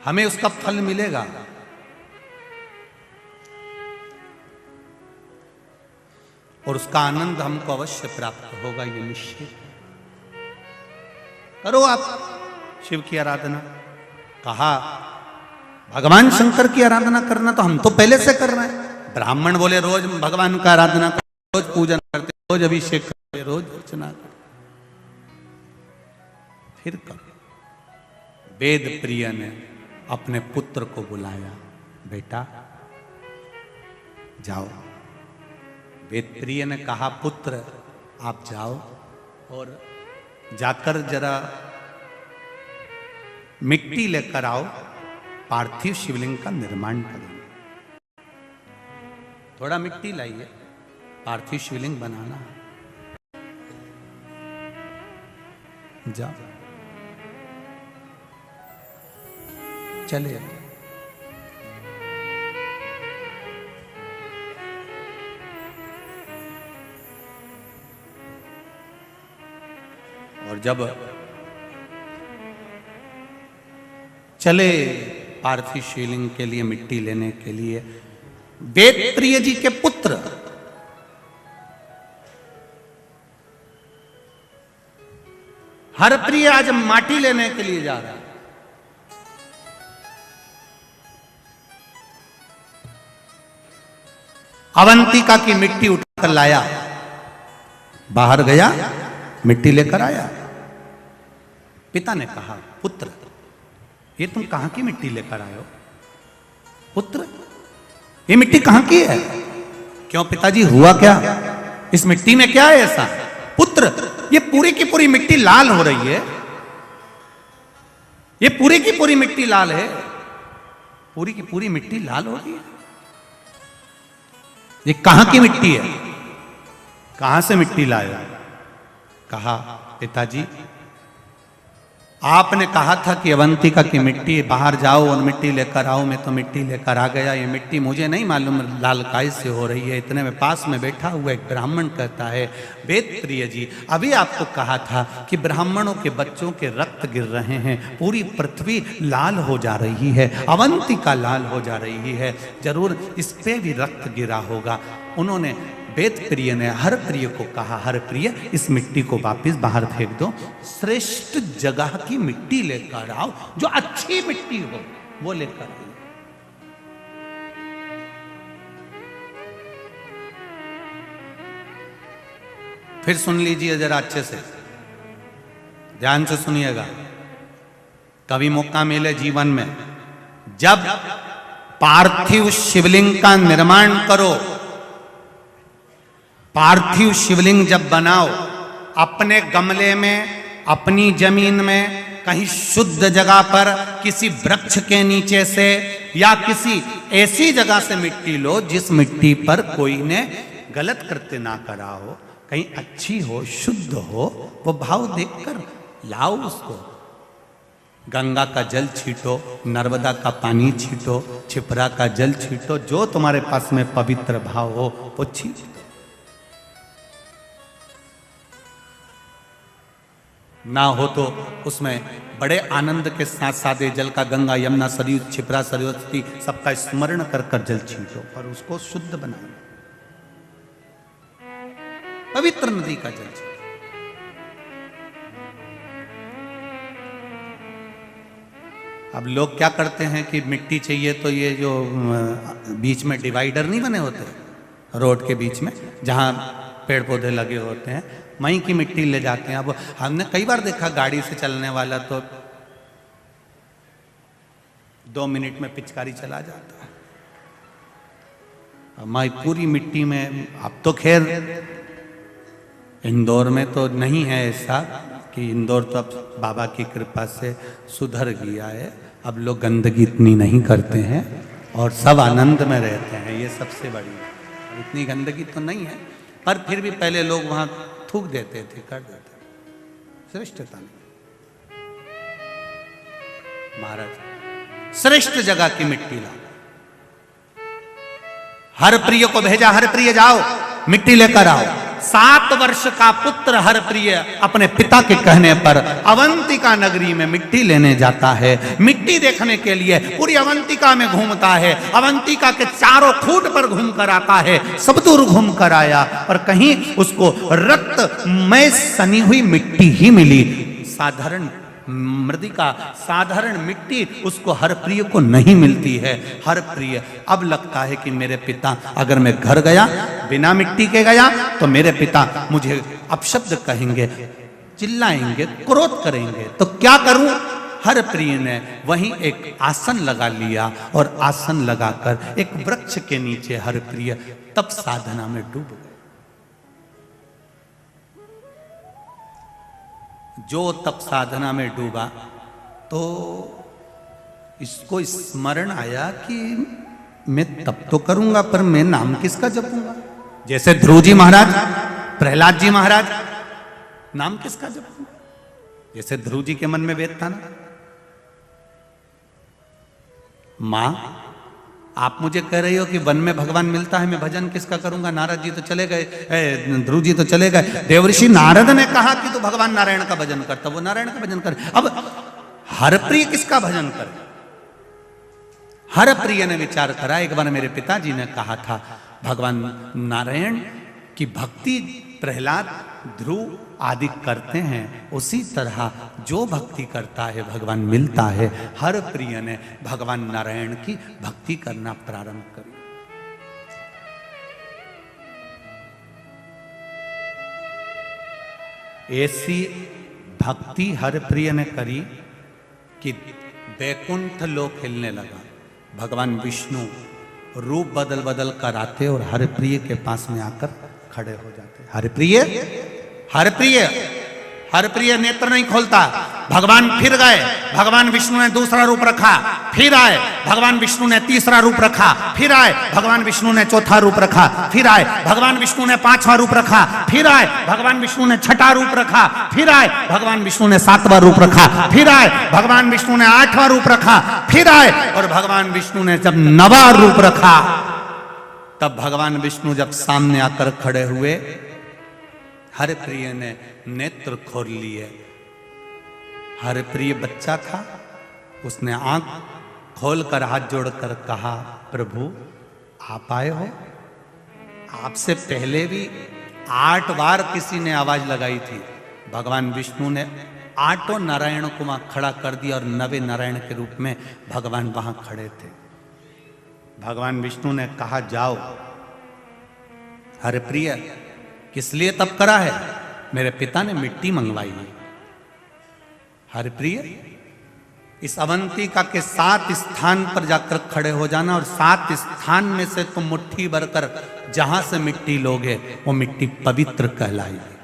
S1: हमें उसका फल मिलेगा और उसका आनंद हमको अवश्य प्राप्त होगा, ये निश्चित है। करो आप शिव की आराधना। कहा भगवान शंकर की आराधना करना तो हम तो पहले से कर रहे हैं। ब्राह्मण बोले रोज भगवान का आराधना करते, रोज पूजन करते, रोज अभिषेक करते, रोज अर्चना करते। फिर करो। वेद प्रिय ने अपने पुत्र को बुलाया, बेटा जाओ। वेद प्रिय ने कहा, पुत्र आप जाओ और जाकर जरा मिट्टी लेकर आओ, पार्थिव शिवलिंग का निर्माण करेंगे। थोड़ा मिट्टी लाइए, पार्थिव शिवलिंग बनाना है। जाओ। चले। और जब चले पार्थिव शिवलिंग के लिए मिट्टी लेने के लिए, वेदप्रिय जी के पुत्र हरप्रिय आज माटी लेने के लिए जा रहा है। अवंतिका की मिट्टी उठाकर लाया, बाहर गया, मिट्टी लेकर आया। पिता ने कहा, पुत्र ये तुम कहां की मिट्टी लेकर आए हो? पुत्र ये मिट्टी कहां की है? क्यों पिताजी हुआ क्या? इस मिट्टी में क्या है ऐसा? पुत्र ये पूरी की पूरी मिट्टी लाल हो रही है, ये पूरी की पूरी मिट्टी लाल है, पूरी की पूरी मिट्टी लाल हो रही है। ये कहां की मिट्टी है? कहां से मिट्टी लाया? कहा, पिताजी आपने कहा था कि अवंतिका की मिट्टी, बाहर जाओ और मिट्टी लेकर आओ। मैं तो मिट्टी लेकर आ गया। ये मिट्टी मुझे नहीं मालूम लाल काय से हो रही है। इतने में पास में बैठा हुआ एक ब्राह्मण कहता है, वेदप्रिय जी अभी आपको कहा था कि ब्राह्मणों के बच्चों के रक्त गिर रहे हैं, पूरी पृथ्वी लाल हो जा रही है, अवंतिका लाल हो जा रही है, जरूर इस पे भी रक्त गिरा होगा। उन्होंने वेदप्रिय ने हरप्रिय को कहा, हरप्रिय इस मिट्टी को वापस बाहर फेंक दो, श्रेष्ठ जगह की मिट्टी लेकर आओ, जो अच्छी मिट्टी हो वो लेकर आओ। फिर सुन लीजिए जरा अच्छे से, ध्यान से सुनिएगा। कभी मौका मिले जीवन में, जब पार्थिव शिवलिंग का निर्माण करो, पार्थिव शिवलिंग जब बनाओ, अपने गमले में, अपनी जमीन में, कहीं शुद्ध जगह पर, किसी वृक्ष के नीचे से या किसी ऐसी जगह से मिट्टी लो जिस मिट्टी पर कोई ने गलत कृत्य ना करा हो, कहीं अच्छी हो, शुद्ध हो, वो भाव देखकर लाओ उसको। गंगा का जल छीटो, नर्मदा का पानी छीटो, छिपरा का जल छीटो, जो तुम्हारे पास में पवित्र भाव हो वो छीटो। ना हो तो उसमें बड़े आनंद के साथ साथ जल का गंगा, यमुना, सरयू, छिपरा, सरस्वती सबका स्मरण कर कर जल छीटो और उसको शुद्ध बनाओ, पवित्र नदी का जल छीटो। अब लोग क्या करते हैं कि मिट्टी चाहिए तो ये जो बीच में डिवाइडर नहीं बने होते रोड के बीच में, जहां पेड़ पौधे लगे होते हैं, वहीं की मिट्टी ले जाते हैं। अब हमने कई बार देखा गाड़ी से चलने वाला तो 2 मिनट में पिचकारी चला जाता है। हमारी पूरी मिट्टी में, अब तो खैर इंदौर में तो नहीं है ऐसा कि इंदौर तो अब बाबा की कृपा से सुधर गया है, अब लोग गंदगी इतनी नहीं करते हैं और सब आनंद में रहते हैं, ये सबसे बड़ी है। इतनी गंदगी तो नहीं है, पर फिर भी पहले लोग वहां थूक देते थे, कर देते थे। श्रेष्ठता नहीं। महाराज श्रेष्ठ जगह की मिट्टी ला, हरप्रिय को भेजा, हरप्रिय जाओ मिट्टी लेकर आओ। 7 वर्ष का पुत्र हरप्रिय अपने पिता के कहने पर अवंतिका नगरी में मिट्टी लेने जाता है। मिट्टी देखने के लिए पूरी अवंतिका में घूमता है, अवंतिका के चारों खूट पर घूम कर आता है, सब दूर घूम कर आया और कहीं उसको रक्त में सनी हुई मिट्टी ही मिली। साधारण मृदिका, साधारण मिट्टी उसको हरप्रिय को नहीं मिलती है। हरप्रिय अब लगता है कि मेरे पिता, अगर मैं घर गया बिना मिट्टी के गया तो मेरे पिता मुझे अपशब्द कहेंगे, चिल्लाएंगे, क्रोध करेंगे, तो क्या करूं? हरप्रिय ने वहीं एक आसन लगा लिया और आसन लगाकर एक वृक्ष के नीचे हरप्रिय तप साधना में डूब गए। जो तप साधना में डूबा तो इसको स्मरण आया कि मैं तप तो करूंगा पर मैं नाम किसका जपूंगा? जैसे ध्रुव जी महाराज, प्रहलाद जी महाराज, नाम किसका जपूंगा? जैसे ध्रुव जी के मन में वेद था ना, मां, आप मुझे कह रही हो कि वन में भगवान मिलता है, मैं भजन किसका करूंगा? नारद जी तो चले गए, ध्रुव जी तो चले गए, देवर्षि नारद ने कहा कि तू भगवान नारायण का भजन करता, वो नारायण का भजन करे। अब हरप्रिय किसका भजन करे? हरप्रिय ने विचार करा। एक बार मेरे पिताजी ने कहा था भगवान नारायण की भक्ति प्रहलाद, ध्रुव आदि करते हैं, उसी तरह जो भक्ति करता है भगवान मिलता है। हर प्रिय ने भगवान नारायण की भक्ति करना प्रारंभ करी। ऐसी भक्ति हर प्रिय ने करी कि वैकुंठ लोक हिलने लगा। भगवान विष्णु रूप बदल बदल कर आते और हरप्रिय के पास में आकर खड़े हो जाते। हरप्रिय, हरप्रिय, हरप्रिय नेत्र नहीं खोलता। भगवान फिर गए, भगवान विष्णु ने दूसरा रूप रखा, फिर आए, भगवान विष्णु ने तीसरा रूप रखा, फिर आए, भगवान विष्णु ने चौथा रूप रखा, फिर आए, भगवान विष्णु ने पांचवा रूप रखा, फिर आए, भगवान विष्णु ने छठा रूप रखा, फिर आए, भगवान विष्णु ने सातवां रूप रखा, फिर आए, भगवान विष्णु ने आठवां रूप रखा, फिर आए, और भगवान विष्णु ने जब नवा रूप रखा, तब भगवान विष्णु जब सामने आकर खड़े हुए, हरप्रिय ने नेत्र खोल लिए। हरप्रिय बच्चा था, उसने आंख खोलकर हाथ जोड़कर कहा, प्रभु आप आए हो? आपसे पहले भी 8 बार किसी ने आवाज लगाई थी। भगवान विष्णु ने 8 नारायण को वहां खड़ा कर दिया और 9वें नारायण के रूप में भगवान वहां खड़े थे। भगवान विष्णु ने कहा, जाओ। हरप्रिय किस लिए तप करा है? मेरे पिता ने मिट्टी मंगवाई है। हरप्रिय, इस अवंतिका के 7 स्थान पर जाकर खड़े हो जाना, और 7 स्थान में से तुम मुट्ठी भरकर जहां से मिट्टी लोगे वो मिट्टी पवित्र कहलाएगी।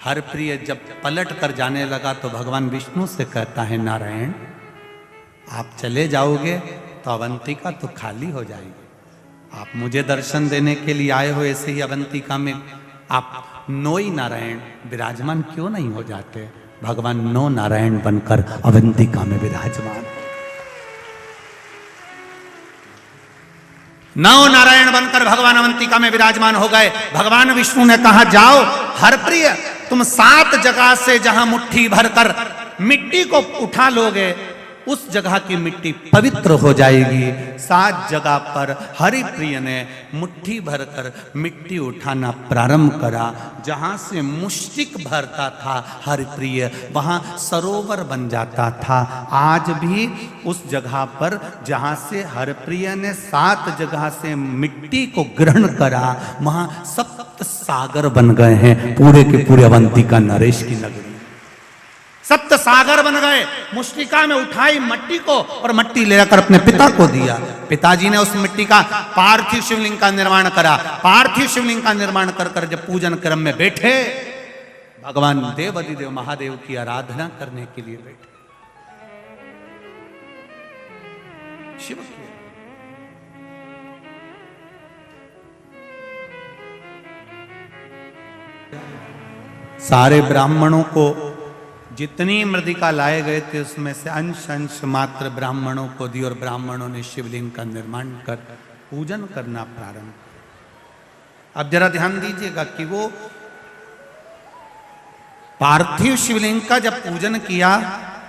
S1: हरप्रिय जब पलट कर जाने लगा तो भगवान विष्णु से कहता है, नारायण आप चले जाओगे तो अवंतिका तो खाली हो जाएगी। आप मुझे दर्शन देने के लिए आए हो, ऐसे ही अवंतिका में आप 9 नारायण विराजमान क्यों नहीं हो जाते? भगवान 9 नारायण बनकर अवंतिका में विराजमान। 9 नारायण बनकर भगवान अवंतिका में विराजमान हो गए। भगवान विष्णु ने कहा, जाओ हरप्रिय, तुम 7 जगह से जहां मुट्ठी भरकर मिट्टी को उठा लोगे, उस जगह की मिट्टी पवित्र हो जाएगी। 7 जगह पर हरिप्रिय ने मुट्ठी भरकर मिट्टी उठाना प्रारंभ करा। जहां से मुष्टिक भरता था हरिप्रिय, वहां सरोवर बन जाता था। आज भी उस जगह पर जहां से हरिप्रिय ने 7 जगह से मिट्टी को ग्रहण करा, वहां 7 सागर बन गए हैं। पूरे के पूरे अवंतिका नरेश की नगरी 7 सागर बन गए। मुष्टिका में उठाई मट्टी को और मट्टी लेकर अपने पिता को दिया। पिताजी ने उस मिट्टी का पार्थिव शिवलिंग का निर्माण करा। पार्थिव शिवलिंग का निर्माण कर कर जब पूजन क्रम में बैठे, भगवान देवाधिदेव महादेव की आराधना करने के लिए बैठे। शिव की सारे ब्राह्मणों को जितनी मृदिका लाए गए थे उसमें से अंश अंश मात्र ब्राह्मणों को दी, और ब्राह्मणों ने शिवलिंग का निर्माण कर पूजन करना प्रारंभ किया। अब जरा ध्यान दीजिएगा कि वो पार्थिव शिवलिंग का जब पूजन किया,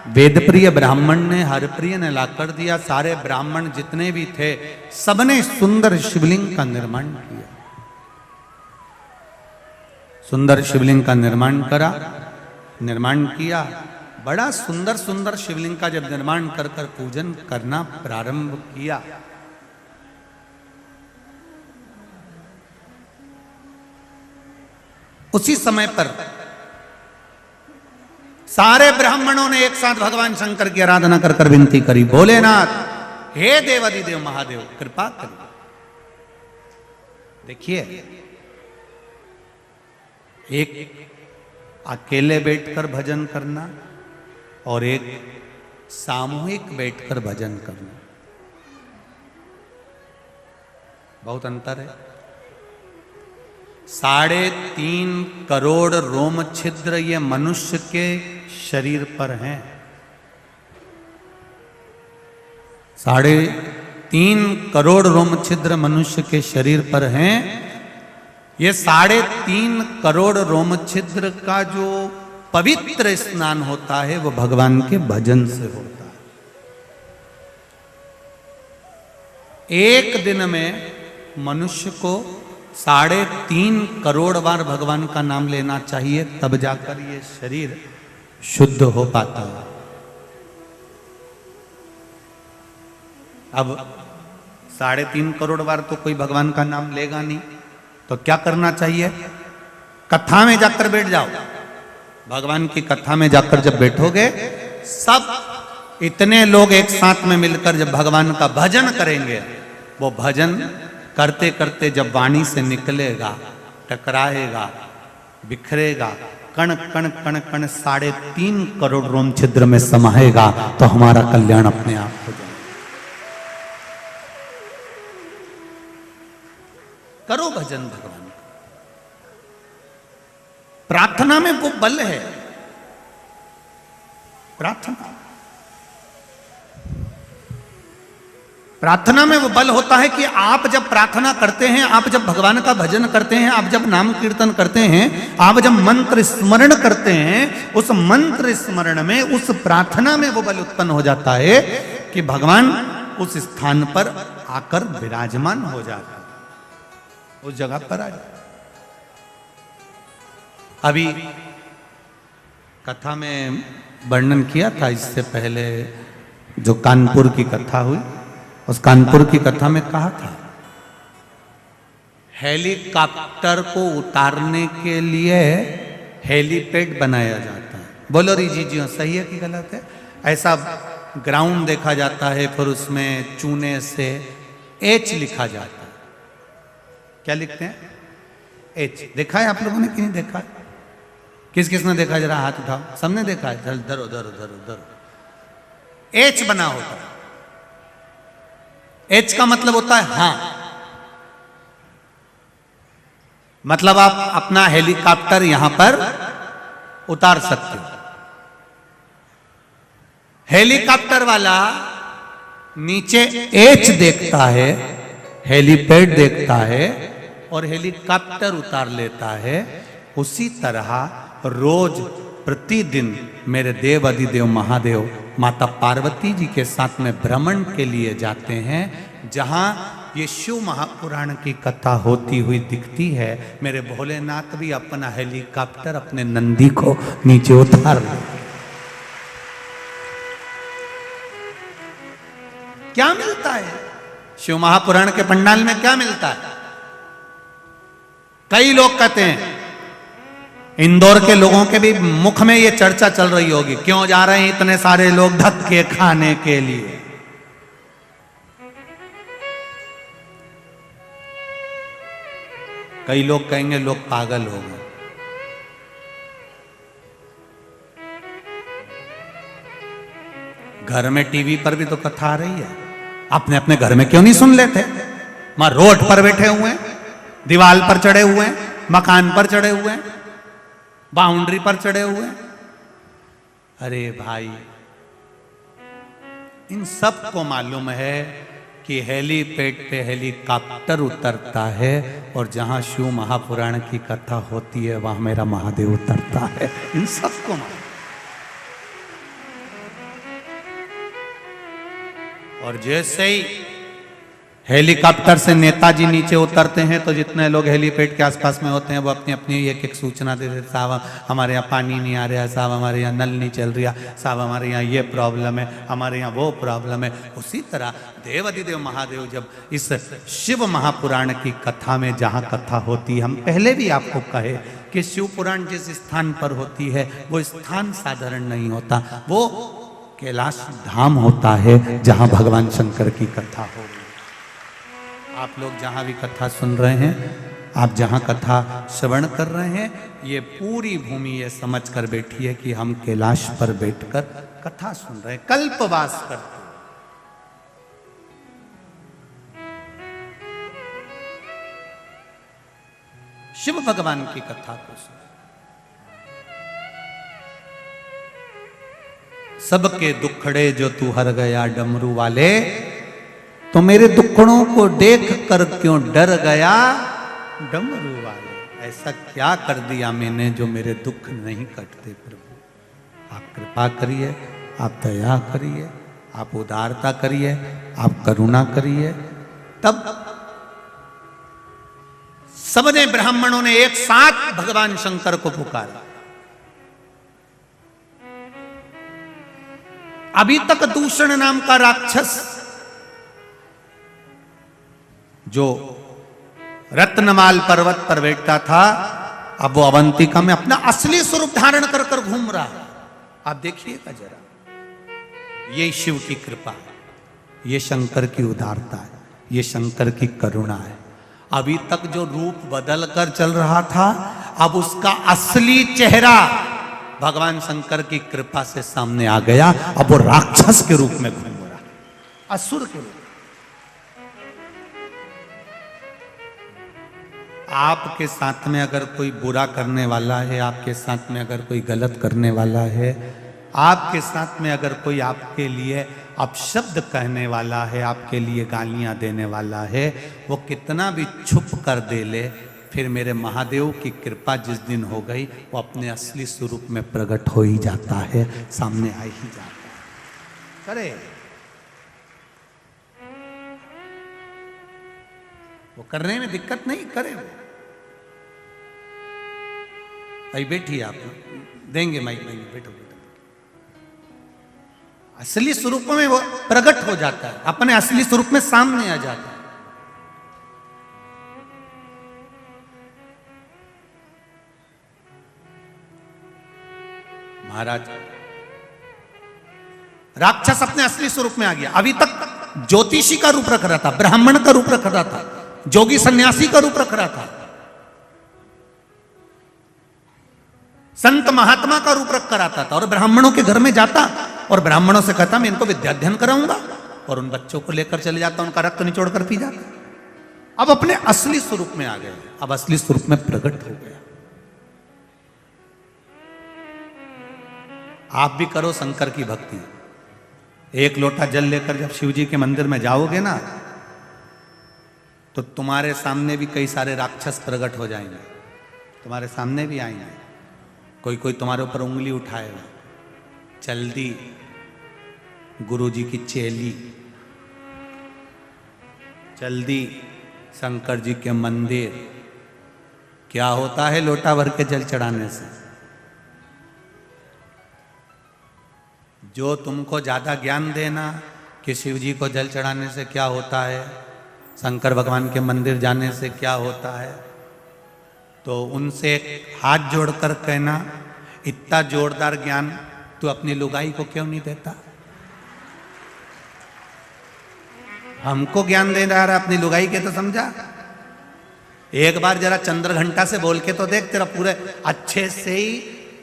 S1: वेदप्रिय ब्राह्मण ने, हरप्रिय ने लाकर दिया। सारे ब्राह्मण जितने भी थे सबने सुंदर शिवलिंग का निर्माण किया। सुंदर शिवलिंग का निर्माण करा, निर्माण किया। बड़ा सुंदर सुंदर शिवलिंग का जब निर्माण कर कर पूजन करना प्रारंभ किया, उसी समय पर सारे ब्राह्मणों ने एक साथ भगवान शंकर की आराधना कर कर विनती करी, भोलेनाथ, हे देवाधिदेव महादेव, कृपा करिए। देखिए, एक अकेले बैठकर भजन करना और एक सामूहिक बैठकर भजन करना, बहुत अंतर है। 3.5 करोड़ रोम छिद्र ये मनुष्य के शरीर पर हैं। 3.5 करोड़ रोम छिद्र मनुष्य के शरीर पर हैं। ये 3.5 करोड़ रोम छिद्र का जो पवित्र स्नान होता है वो भगवान के भजन से होता है। एक दिन में मनुष्य को 3.5 करोड़ बार भगवान का नाम लेना चाहिए, तब जाकर ये शरीर शुद्ध हो पाता है। अब 3.5 करोड़ बार तो कोई भगवान का नाम लेगा नहीं, तो क्या करना चाहिए? कथा में जाकर बैठ जाओ। भगवान की कथा में जाकर जब बैठोगे, सब इतने लोग एक साथ में मिलकर जब भगवान का भजन करेंगे, वो भजन करते करते जब वाणी से निकलेगा, टकराएगा, बिखरेगा, कण कण कण कण 3.5 करोड़ रोम छिद्र में समाएगा, तो हमारा कल्याण अपने आप हो जाएगा। करो भजन भगवान का। प्रार्थना में वो बल है। प्रार्थना में वो बल होता है कि आप जब प्रार्थना करते हैं, आप जब भगवान का भजन करते हैं, आप जब नाम कीर्तन करते हैं, आप जब मंत्र स्मरण करते हैं, उस मंत्र स्मरण में, उस प्रार्थना में वो बल उत्पन्न हो जाता है कि भगवान उस स्थान पर आकर विराजमान हो जाता है, उस जगह पर आ जाए। अभी कथा में वर्णन किया था इससे पहले, जो कानपुर की कथा हुई, उस कानपुर की कथा में कहा था हेलीकॉप्टर को उतारने के लिए हेलीपैड बनाया जाता है। बोलो रीजी जी, सही है कि गलत है? ऐसा ग्राउंड देखा जाता है, फिर उसमें चूने से एच लिखा जाता है। क्या लिखते हैं? एच। देखा है आप लोगों ने कि नहीं देखा? किस किस ने देखा? जरा हाथ उठाओ। सबने देखा है? धरो धरो धरो धरो। एच बना होता है। एच का मतलब होता है हां, मतलब आप अपना हेलीकॉप्टर यहां पर उतार सकते हो। हेलीकॉप्टर वाला नीचे एच देखता है, हेलीपैड देखता है और हेलीकॉप्टर उतार लेता है। उसी तरह रोज प्रतिदिन मेरे देव अधिदेव महादेव माता पार्वती जी के साथ में भ्रमण के लिए जाते हैं। जहां ये शिव महापुराण की कथा होती हुई दिखती है, मेरे भोलेनाथ भी अपना हेलीकॉप्टर अपने नंदी को नीचे उतार लेते। क्या मिलता है शिव महापुराण के पंडाल में? क्या मिलता है? कई लोग कहते हैं, इंदौर के लोगों के भी मुख में ये चर्चा चल रही होगी, क्यों जा रहे हैं इतने सारे लोग धक्के खाने के लिए? कई लोग कहेंगे लोग पागल हो गए। घर में टीवी पर भी तो कथा आ रही है, अपने अपने घर में क्यों नहीं सुन लेते? वहां रोड पर बैठे हुए हैं, दीवार पर चढ़े हुए हैं, मकान पर चढ़े हुए हैं, बाउंड्री पर चढ़े हुए हैं। अरे भाई, इन सब को मालूम है कि हेलीपैड पे हेलीकॉप्टर उतरता है और जहां शिव महापुराण की कथा होती है वहां मेरा महादेव उतरता है। इन सब को मालूम। और जैसे ही हेलीकॉप्टर से नेताजी नीचे उतरते हैं तो जितने लोग हेलीपैड के आसपास में होते हैं वो अपनी अपनी एक एक सूचना दे देते, साहब हमारे यहाँ पानी नहीं आ रहा है, साहब हमारे यहाँ नल नहीं चल रहा, साहब हमारे यहाँ ये प्रॉब्लम है, हमारे यहाँ वो प्रॉब्लम है। उसी तरह देवाधिदेव महादेव जब इस शिव महापुराण की कथा में जहाँ कथा होती, हम पहले भी आपको कहे कि शिव पुराण जिस स्थान पर होती है वो स्थान साधारण नहीं होता, वो कैलाश धाम होता है जहाँ भगवान शंकर की कथा हो। आप लोग जहां भी कथा सुन रहे हैं, आप जहां कथा श्रवण कर रहे हैं, ये पूरी भूमि ये समझ कर बैठी है कि हम कैलाश पर बैठकर कथा सुन रहे हैं, कल्पवास करते हैं। शिव भगवान की कथा को सुन, सबके दुखड़े जो तू हर गया डमरू वाले, तो मेरे दुखड़ों को देख कर क्यों डर गया डमरू वाले? ऐसा क्या कर दिया मैंने जो मेरे दुख नहीं कटते प्रभु? आप कृपा करिए, आप दया करिए, आप उदारता करिए, आप करुणा करिए। तब सबने ब्राह्मणों ने एक साथ भगवान शंकर को पुकारा। अभी तक दूषण नाम का राक्षस जो रत्नमाल पर्वत पर बैठता था, अब वो अवंतिका में अपना असली स्वरूप धारण कर कर घूम रहा है। आप देखिएगा जरा, ये शिव की कृपा है, ये शंकर की उदारता है, ये शंकर की करुणा है। अभी तक जो रूप बदल कर चल रहा था, अब उसका असली चेहरा भगवान शंकर की कृपा से सामने आ गया। अब वो राक्षस के रूप में घूम रहा, असुर के रूप। आपके साथ में अगर कोई बुरा करने वाला है, आपके साथ में अगर कोई गलत करने वाला है, आपके साथ में अगर कोई आपके लिए अपशब्द कहने वाला है, आपके लिए गालियां देने वाला है, वो कितना भी छुप कर दे ले, फिर मेरे महादेव की कृपा जिस दिन हो गई, वो अपने असली स्वरूप में प्रकट हो ही जाता है, सामने आ ही जाता है। करे वो करने में दिक्कत नहीं, करे वो। भाई बैठिए, आप देंगे माइक, देंगे, बैठो बैठो। असली स्वरूप में वो प्रकट हो जाता है, अपने असली स्वरूप में सामने आ जाता है। महाराज राक्षस अपने असली स्वरूप में आ गया। अभी तक ज्योतिषी का रूप रख रहा था, ब्राह्मण का रूप रख रहा था, जोगी सन्यासी का रूप रख रहा था, संत महात्मा का रूप रख कर आता था, और ब्राह्मणों के घर में जाता और ब्राह्मणों से कहता मैं इनको विद्याध्ययन कराऊंगा, और उन बच्चों को लेकर चले जाता, उनका रक्त निचोड़ कर पी जाता। अब अपने असली स्वरूप में आ गए, अब असली स्वरूप में प्रकट हो गया। आप भी करो शंकर की भक्ति। एक लोटा जल लेकर जब शिव जी के मंदिर में जाओगे ना, तो तुम्हारे सामने भी कई सारे राक्षस प्रकट हो जाएंगे, तुम्हारे सामने भी आएंगे। कोई कोई तुम्हारे ऊपर उंगली उठाएगा, चल दी गुरु जी की चेली, चल दी शंकर जी के मंदिर। क्या होता है लोटा भर के जल चढ़ाने से? जो तुमको ज्यादा ज्ञान देना कि शिव जी को जल चढ़ाने से क्या होता है, शंकर भगवान के मंदिर जाने से क्या होता है, तो उनसे हाथ जोड़कर कहना इतना जोरदार ज्ञान तू अपनी लुगाई को क्यों नहीं देता? हमको ज्ञान दे रहा है, अपनी लुगाई के तो समझा। एक बार जरा चंद्र घंटा से बोल के तो देख, तेरा पूरे अच्छे से ही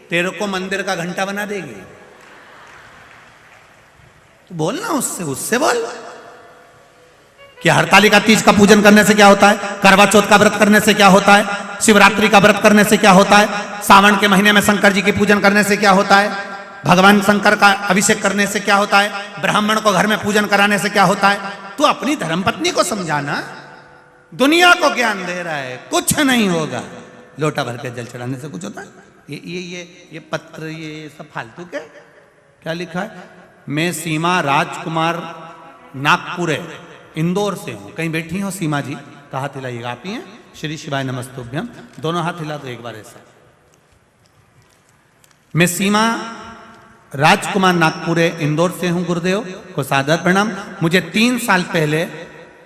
S1: तेरे को मंदिर का घंटा बना देगी। तो बोलना उससे, उससे बोल कि हरतालिका तीज का पूजन करने से क्या होता है, करवा चौथ का व्रत करने से क्या होता है, शिवरात्रि का व्रत करने से क्या होता है, सावन के महीने में शंकर जी की पूजन करने से क्या होता है, भगवान शंकर का अभिषेक करने से क्या होता है, ब्राह्मण को घर में पूजन कराने से क्या होता है। तू अपनी धर्मपत्नी को समझाना, दुनिया को ज्ञान दे रहा है, कुछ नहीं होगा। लोटा भर के जल चढ़ाने से कुछ होता है? ये पत्र ये सब फालतू के क्या लिखा है? मैं सीमा राजकुमार नागपुरे इंदौर से हूं। कहीं बैठी हो सीमा जी का हाथ हिलाइएगा। आप ही हैं? श्री शिवाय नमस्तुभ्यम। दोनों हाथ हिला दो एक बार ऐसा। मैं सीमा राजकुमार नागपुरे इंदौर से हूं। गुरुदेव को सादर प्रणाम। मुझे 3 साल पहले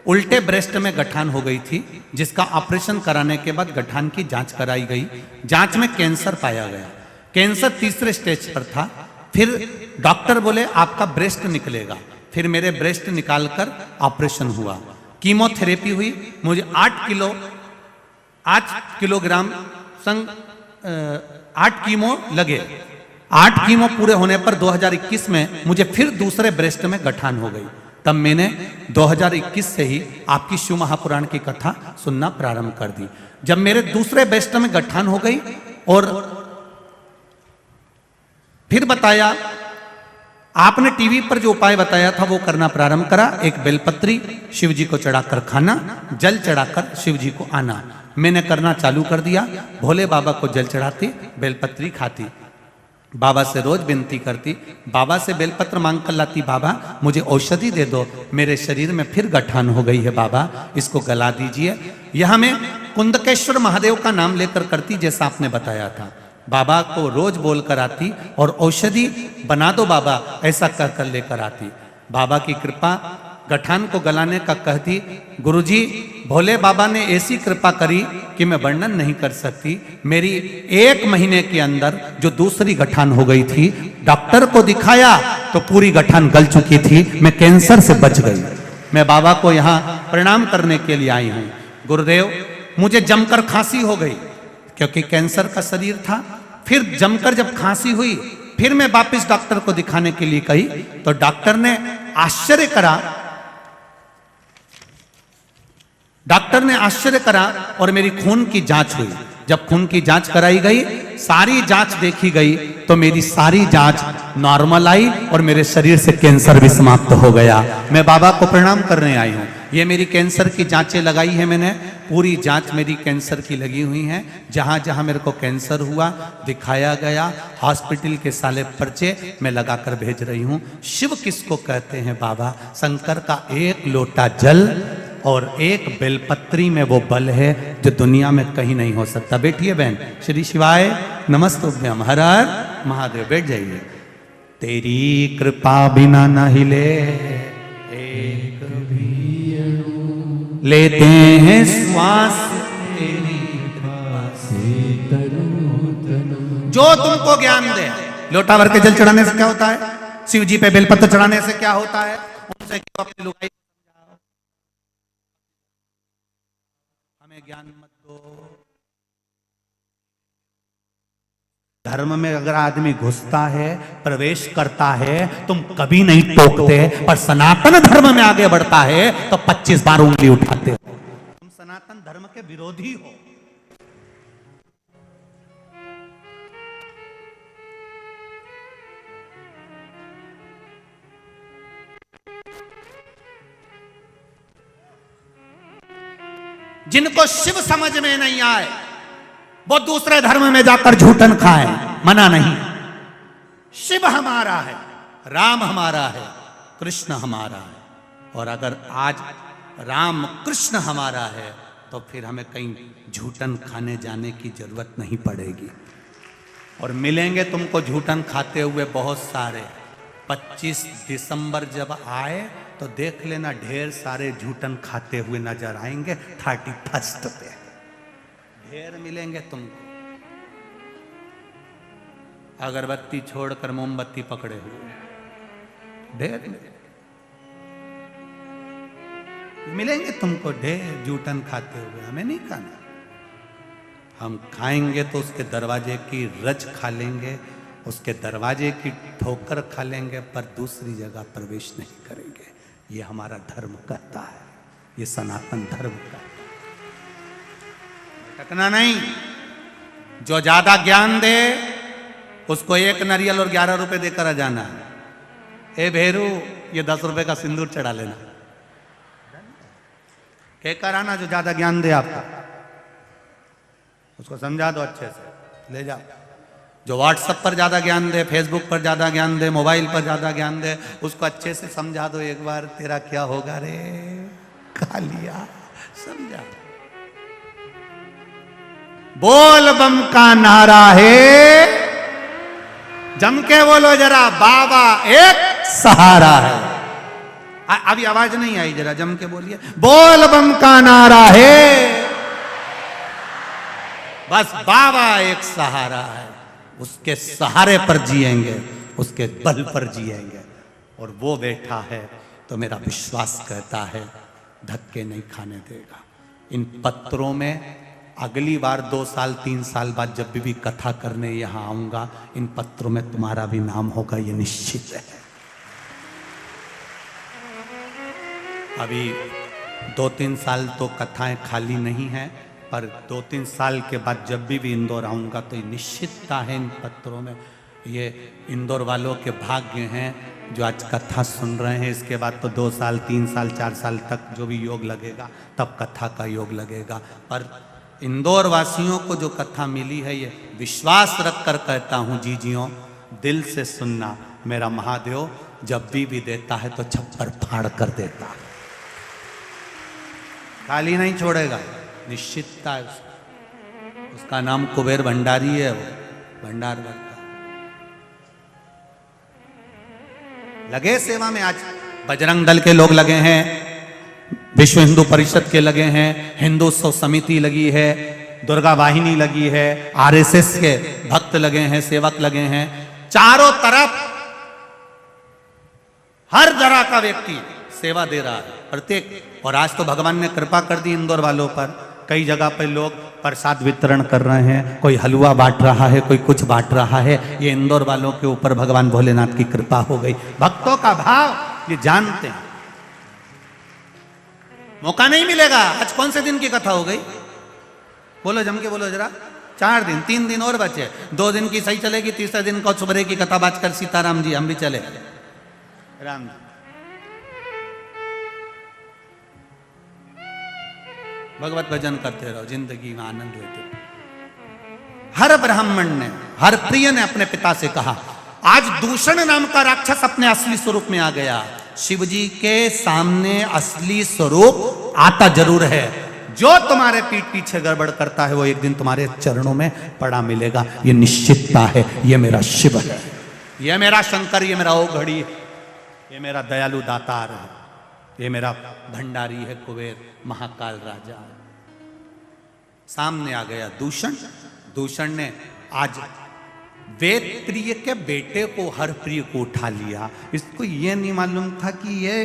S1: उल्टे ब्रेस्ट में गठान हो गई थी, जिसका ऑपरेशन कराने के बाद गठान की जांच कराई गई। जांच में कैंसर पाया गया। कैंसर 3रे स्टेज पर था। फिर डॉक्टर बोले आपका ब्रेस्ट निकलेगा। फिर मेरे ब्रेस्ट निकालकर ऑपरेशन हुआ, कीमोथेरेपी हुई। मुझे 8 किलोग्राम 8 कीमो लगे। 8 कीमो पूरे होने पर 2021 में मुझे फिर दूसरे ब्रेस्ट में गठान हो गई। तब मैंने 2021 से ही आपकी शिव महापुराण की कथा सुनना प्रारंभ कर दी। जब मेरे दूसरे ब्रेस्ट में गठान हो गई और फिर बताया आपने टीवी पर जो उपाय बताया था वो करना प्रारंभ करा। एक बेलपत्री शिव जी को चढ़ाकर खाना, जल चढ़ाकर शिव जी को आना। मैंने करना चालू कर दिया। भोले बाबा को जल चढ़ाती, बेलपत्री खाती, बाबा से रोज विनती करती, बाबा से बेलपत्र मांग कर लाती, बाबा मुझे औषधि दे दो, मेरे शरीर में फिर गठान हो गई है, बाबा इसको गला दीजिए। यह मैं कुंदकेश्वर महादेव का नाम लेकर करती, जैसा आपने बताया था। बाबा को रोज बोल कर आती और औषधि बना दो बाबा, ऐसा कहकर लेकर आती। बाबा की कृपा, गठान को गलाने का कहती। गुरुजी, भोले बाबा ने ऐसी कृपा करी कि मैं वर्णन नहीं कर सकती। मेरी 1 महीने के अंदर जो दूसरी गठान हो गई थी, डॉक्टर को दिखाया तो पूरी गठान गल चुकी थी, मैं कैंसर से बच गई। मैं बाबा को यहाँ प्रणाम करने के लिए आई हूँ। गुरुदेव, मुझे जमकर खांसी हो गई क्योंकि कैंसर का शरीर था। फिर जमकर जब खांसी हुई, फिर मैं वापस डॉक्टर को दिखाने के लिए गई तो डॉक्टर ने आश्चर्य करा और मेरी खून की जांच हुई। जब खून की जांच कराई गई, सारी जांच देखी गई तो मेरी सारी जांच नॉर्मल आई और मेरे शरीर से कैंसर भी समाप्त हो गया। मैं बाबा को प्रणाम करने आई हूँ। ये मेरी कैंसर की जांचें लगाई है मैंने, पूरी जांच मेरी कैंसर की लगी हुई है। जहां जहां मेरे को कैंसर हुआ दिखाया गया, हॉस्पिटल के साले पर्चे मैं लगाकर भेज रही हूँ। शिव किसको कहते हैं बाबा? शंकर का 1 लोटा जल और 1 बेलपत्री में वो बल है जो दुनिया में कहीं नहीं हो सकता। बैठिए बहन। श्री शिवाय नमस्तुभ्यम। हर हर महादेव। बैठ जाइए। तेरी कृपा बिना न हिले एक भी लेते हैं श्वास, तेरी कृपा से जो तुमको ज्ञान दे। लोटा भर के जल चढ़ाने से क्या होता है? शिव जी पे बेलपत्र चढ़ाने से क्या होता है? उनसे क्यों अपनी लुगाई समझाओ? हमें ज्ञान मत दो। धर्म में अगर आदमी घुसता है, प्रवेश करता है, तुम कभी नहीं टोकते, पर सनातन धर्म में आगे बढ़ता है तो 25 बार उंगली उठाते हो। तुम सनातन धर्म के विरोधी हो। जिनको शिव समझ में नहीं आए वो दूसरे धर्म में जाकर झूठन खाए, मना नहीं। शिव हमारा है, राम हमारा है, कृष्ण हमारा है। और अगर आज राम कृष्ण हमारा है तो फिर हमें कहीं झूठन खाने जाने की जरूरत नहीं पड़ेगी। और मिलेंगे तुमको झूठन खाते हुए बहुत सारे। 25 दिसंबर जब आए तो देख लेना, ढेर सारे झूठन खाते हुए नजर आएंगे। 31 पे ढेर मिलेंगे तुमको। अगरबत्ती छोड़कर मोमबत्ती पकड़े हुए ढेर मिलेंगे तुमको। ढेर झूठन खाते हुए हमें नहीं खाना। हम खाएंगे तो उसके दरवाजे की रज खा लेंगे, उसके दरवाजे की ठोकर खा लेंगे, पर दूसरी जगह प्रवेश नहीं करेंगे। ये हमारा धर्म कहता है, ये सनातन धर्म कहता है। टकना नहीं। जो ज्यादा ज्ञान दे उसको 1 नारियल और 11 रुपए देकर आ जाना। ए भेरू, ये 10 रुपए का सिंदूर चढ़ा लेना। कहकर आना जो ज्यादा ज्ञान दे आपको, उसको समझा दो अच्छे से, ले जाओ। जो व्हाट्सएप पर ज्यादा ज्ञान दे, फेसबुक पर ज्यादा ज्ञान दे, मोबाइल पर ज्यादा ज्ञान दे, उसको अच्छे से समझा दो एक बार, तेरा क्या होगा रे, खा लिया। समझा। बोल बम का नारा है, जम के बोलो जरा, बाबा एक सहारा है। अभी आवाज नहीं आई, जरा जम के बोलिए। बोल बम का नारा है, बस बाबा एक सहारा है। उसके सहारे पर जिएंगे, उसके बल पर जिएंगे। और वो बैठा है तो मेरा विश्वास कहता है धक्के नहीं खाने देगा। इन पत्रों में अगली बार 2 साल 3 साल बाद जब भी कथा करने यहाँ आऊंगा, इन पत्रों में तुम्हारा भी नाम होगा, ये निश्चित है। अभी 2-3 साल तो कथाएं खाली नहीं है, पर 2-3 साल के बाद जब भी इंदौर आऊंगा तो ये निश्चितता है इन पत्रों में। ये इंदौर वालों के भाग्य हैं जो आज कथा सुन रहे हैं, इसके बाद तो 2 साल 3 साल 4 साल तक जो भी योग लगेगा तब कथा का योग लगेगा। पर इंदौर वासियों को जो कथा मिली है, ये विश्वास रख कर कहता हूँ जीजियों, दिल से सुनना। मेरा महादेव जब भी देता है तो छप्पर फाड़ कर देता है, खाली नहीं छोड़ेगा, निश्चितता है उसका नाम कुबेर भंडारी है, वो भंडार भरता लगे सेवा में। आज बजरंग दल के लोग लगे हैं, विश्व हिंदू परिषद के लगे हैं, हिंदुत्व समिति लगी है, दुर्गा वाहिनी लगी है, आरएसएस के भक्त लगे हैं, सेवक लगे हैं, चारों तरफ हर तरह का व्यक्ति सेवा दे रहा है प्रत्येक। और आज तो भगवान ने कृपा कर दी इंदौर वालों पर, कई जगह पर लोग प्रसाद वितरण कर रहे हैं, कोई हलवा बांट रहा है, कोई कुछ बांट रहा है। ये इंदौर वालों के ऊपर भगवान भोलेनाथ की कृपा हो गई। भक्तों का भाव ये जानते हैं, मौका नहीं मिलेगा। आज कौन से दिन की कथा हो गई? बोलो जम के बोलो जरा। 4 दिन, 3 दिन और बचे, 2 दिन की सही चलेगी, तीसरे दिन को सुबह की कथा बात कर सीताराम जी हम भी चले राम जी। भगवत भजन करते रहो, जिंदगी में आनंद लेते। हर ब्राह्मण ने, हर प्रिय ने अपने पिता से कहा, आज दूषण नाम का राक्षस अपने असली स्वरूप में आ गया। शिव जी के सामने असली स्वरूप आता जरूर है। जो तुम्हारे पीठ पीछे गड़बड़ करता है वो एक दिन तुम्हारे चरणों में पड़ा मिलेगा, ये निश्चितता है। ये मेरा शिव है, ये मेरा शंकर, ये मेरा ओघड़ी है, ये मेरा दयालु दातार है, ये मेरा भंडारी है, कुबेर महाकाल राजा। सामने आ गया दूषण। दूषण ने आज वेद प्रिय के बेटे को, हर प्रिय को उठा लिया। इसको ये नहीं मालूम था कि ये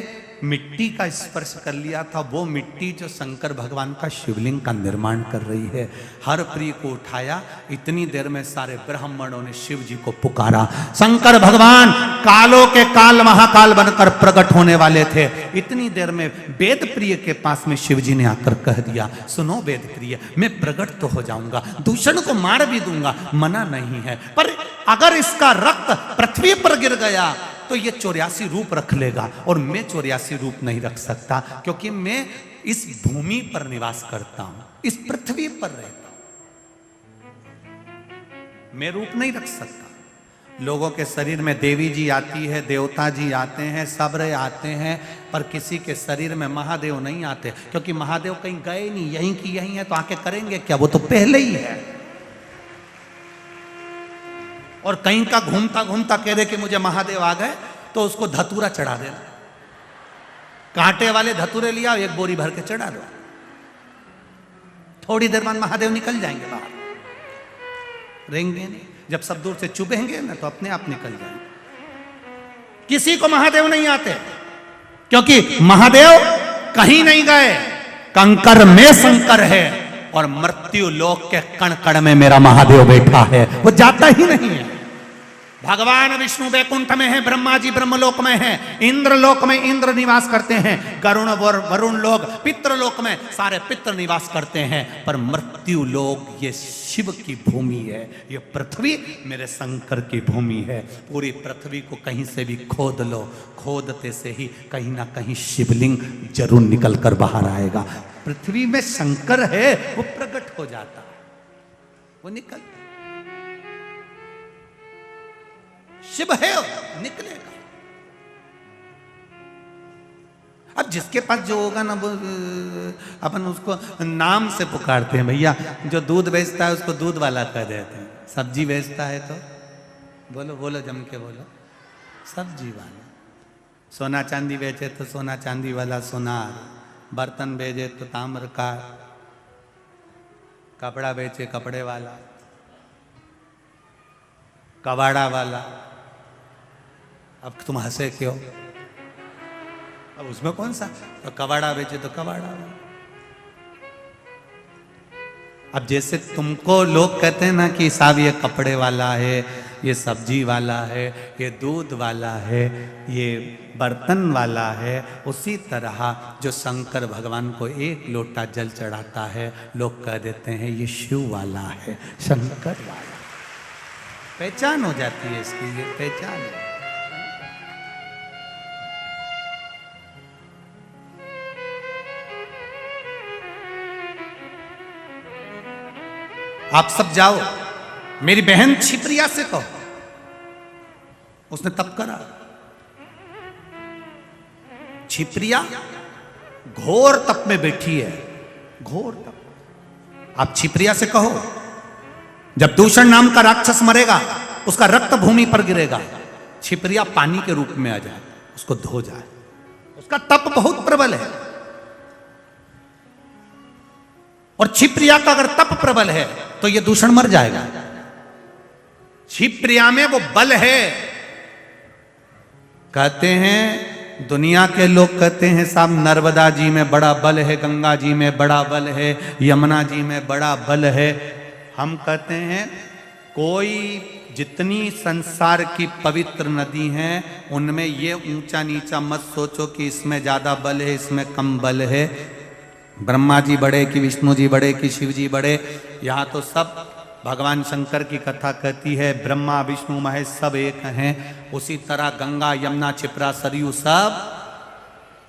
S1: मिट्टी का स्पर्श कर लिया था, वो मिट्टी जो शंकर भगवान का शिवलिंग का निर्माण कर रही है। हर प्रिय को उठाया। इतनी देर में सारे ब्राह्मणों ने शिव जी को पुकारा। शंकर भगवान कालों के काल महाकाल बनकर प्रकट होने वाले थे। इतनी देर में वेद प्रिय के पास में शिव जी ने आकर कह दिया, सुनो वेद प्रिय, मैं प्रकट तो हो जाऊंगा, दूषण को मार भी दूंगा, मना नहीं है, पर अगर इसका रक्त पृथ्वी पर गिर गया तो ये 84 रूप रख लेगा, और मैं 84 रूप नहीं रख सकता, क्योंकि मैं इस भूमि पर निवास करता हूं, इस पृथ्वी पर रहता हूं, मैं रूप नहीं रख सकता। लोगों के शरीर में देवी जी आती है, देवता जी आते हैं, सब्र आते हैं, पर किसी के शरीर में महादेव नहीं आते, क्योंकि महादेव कहीं गए नहीं, यहीं की यहीं है, तो आके करेंगे क्या, वो तो पहले ही है। और कहीं का घूमता घूमता कह दे कि मुझे महादेव आ गए, तो उसको धतूरा चढ़ा देना, कांटे वाले धतूरे लिया, 1 बोरी भर के चढ़ा दो, थोड़ी देर बाद महादेव निकल जाएंगे बाहर, रहेंगे नहीं। जब सब दूर से चुभेंगे ना तो अपने आप निकल जाएंगे। किसी को महादेव नहीं आते, क्योंकि महादेव कहीं नहीं गए, कंकर में शंकर है, और मृत्यु लोक के कण कण में मेरा महादेव बैठा है, वो जाता ही नहीं है। भगवान विष्णु वैकुंठ में है, ब्रह्मा जी ब्रह्मलोक में है, इंद्र लोक में इंद्र निवास करते हैं, गरुण वरुण लोग पितृलोक में सारे पितृ निवास करते हैं, पर मृत्यु लोक ये शिव की भूमि है, ये पृथ्वी मेरे शंकर की भूमि है। पूरी पृथ्वी को कहीं से भी खोद लो, खोदते से ही कहीं ना कहीं शिवलिंग जरूर निकल कर बाहर आएगा। पृथ्वी में शंकर है, वो प्रकट हो जाता है, वो निकल, शिव है, निकलेगा। अब जिसके पास जो होगा ना, वो अपन उसको नाम से पुकारते हैं। भैया जो दूध बेचता है उसको दूध वाला कह देते हैं, सब्जी बेचता है तो बोलो बोलो जम के बोलो, सब्जी वाला। सोना चांदी बेचे तो सोना चांदी वाला सोनार, बर्तन बेचे तो ताम्र का, कपड़ा बेचे कपड़े वाला, कबाड़ा वाला। अब तुम हंसे क्यों? अब उसमें कौन सा, तो कबाड़ा बेचे तो कबाड़ा वाला। अब जैसे तुमको लोग कहते हैं ना कि साहब ये कपड़े वाला है, ये सब्जी वाला है, ये दूध वाला है, ये बर्तन वाला है, उसी तरह जो शंकर भगवान को 1 लोटा जल चढ़ाता है, लोग कह देते हैं ये शिव वाला है, शंकर वाला। पहचान हो जाती है इसकी, ये पहचान है। आप सब जाओ, मेरी बहन छिप्रिया से कहो। उसने तप करा। छिप्रिया घोर तप में बैठी है, घोर तप। आप छिप्रिया से कहो, जब दूषण नाम का राक्षस मरेगा, उसका रक्त भूमि पर गिरेगा, छिप्रिया पानी के रूप में आ जाए, उसको धो जाए। उसका तप बहुत प्रबल है। और छिप्रिया का अगर तप प्रबल है तो यह दूषण मर जाएगा। छिप्रिया में वो बल है। कहते हैं, दुनिया के लोग कहते हैं साहब नर्मदा जी में बड़ा बल है, गंगा जी में बड़ा बल है, यमुना जी में बड़ा बल है। हम कहते हैं कोई जितनी संसार की पवित्र नदी हैं उनमें ये ऊंचा नीचा मत सोचो कि इसमें ज्यादा बल है, इसमें कम बल है। ब्रह्मा जी बड़े कि विष्णु जी बड़े कि शिव जी बड़े, यहाँ तो सब भगवान शंकर की कथा कहती है ब्रह्मा विष्णु महेश सब एक हैं। उसी तरह गंगा यमुना छिप्रा सरयू सब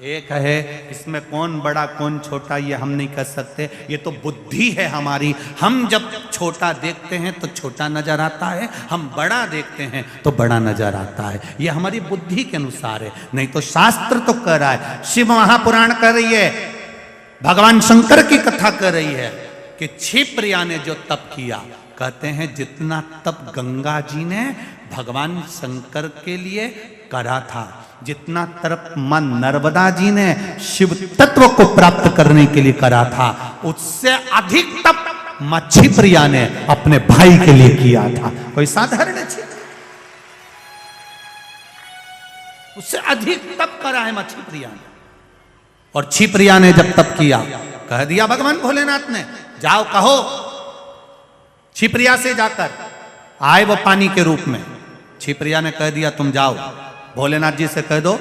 S1: एक है। इसमें कौन बड़ा कौन छोटा ये हम नहीं कह सकते, ये तो बुद्धि है हमारी। हम जब छोटा देखते हैं तो छोटा नजर आता है, हम बड़ा देखते हैं तो बड़ा नजर आता है। ये हमारी बुद्धि के अनुसार है, नहीं तो शास्त्र तो कह रहा है, शिव महापुराण कह रही है, भगवान शंकर की कथा कर रही है कि छिप्रिया ने जो तप किया, कहते हैं जितना तप गंगा जी ने भगवान शंकर के लिए करा था, जितना तप मां नर्मदा जी ने शिव तत्व को प्राप्त करने के लिए करा था, उससे अधिक तप मां छिप्रिया ने अपने भाई के लिए किया था। कोई साधारण है? उससे अधिक तप करा है मां छिप्रिया ने। और छिप्रिया ने जब तप किया, कह दिया भगवान भोलेनाथ ने, जाओ कहो। छिप्रिया से जाकर आए वो पानी के रूप में। छिप्रिया ने कह दिया तुम जाओ, भोलेनाथ जी से कह दो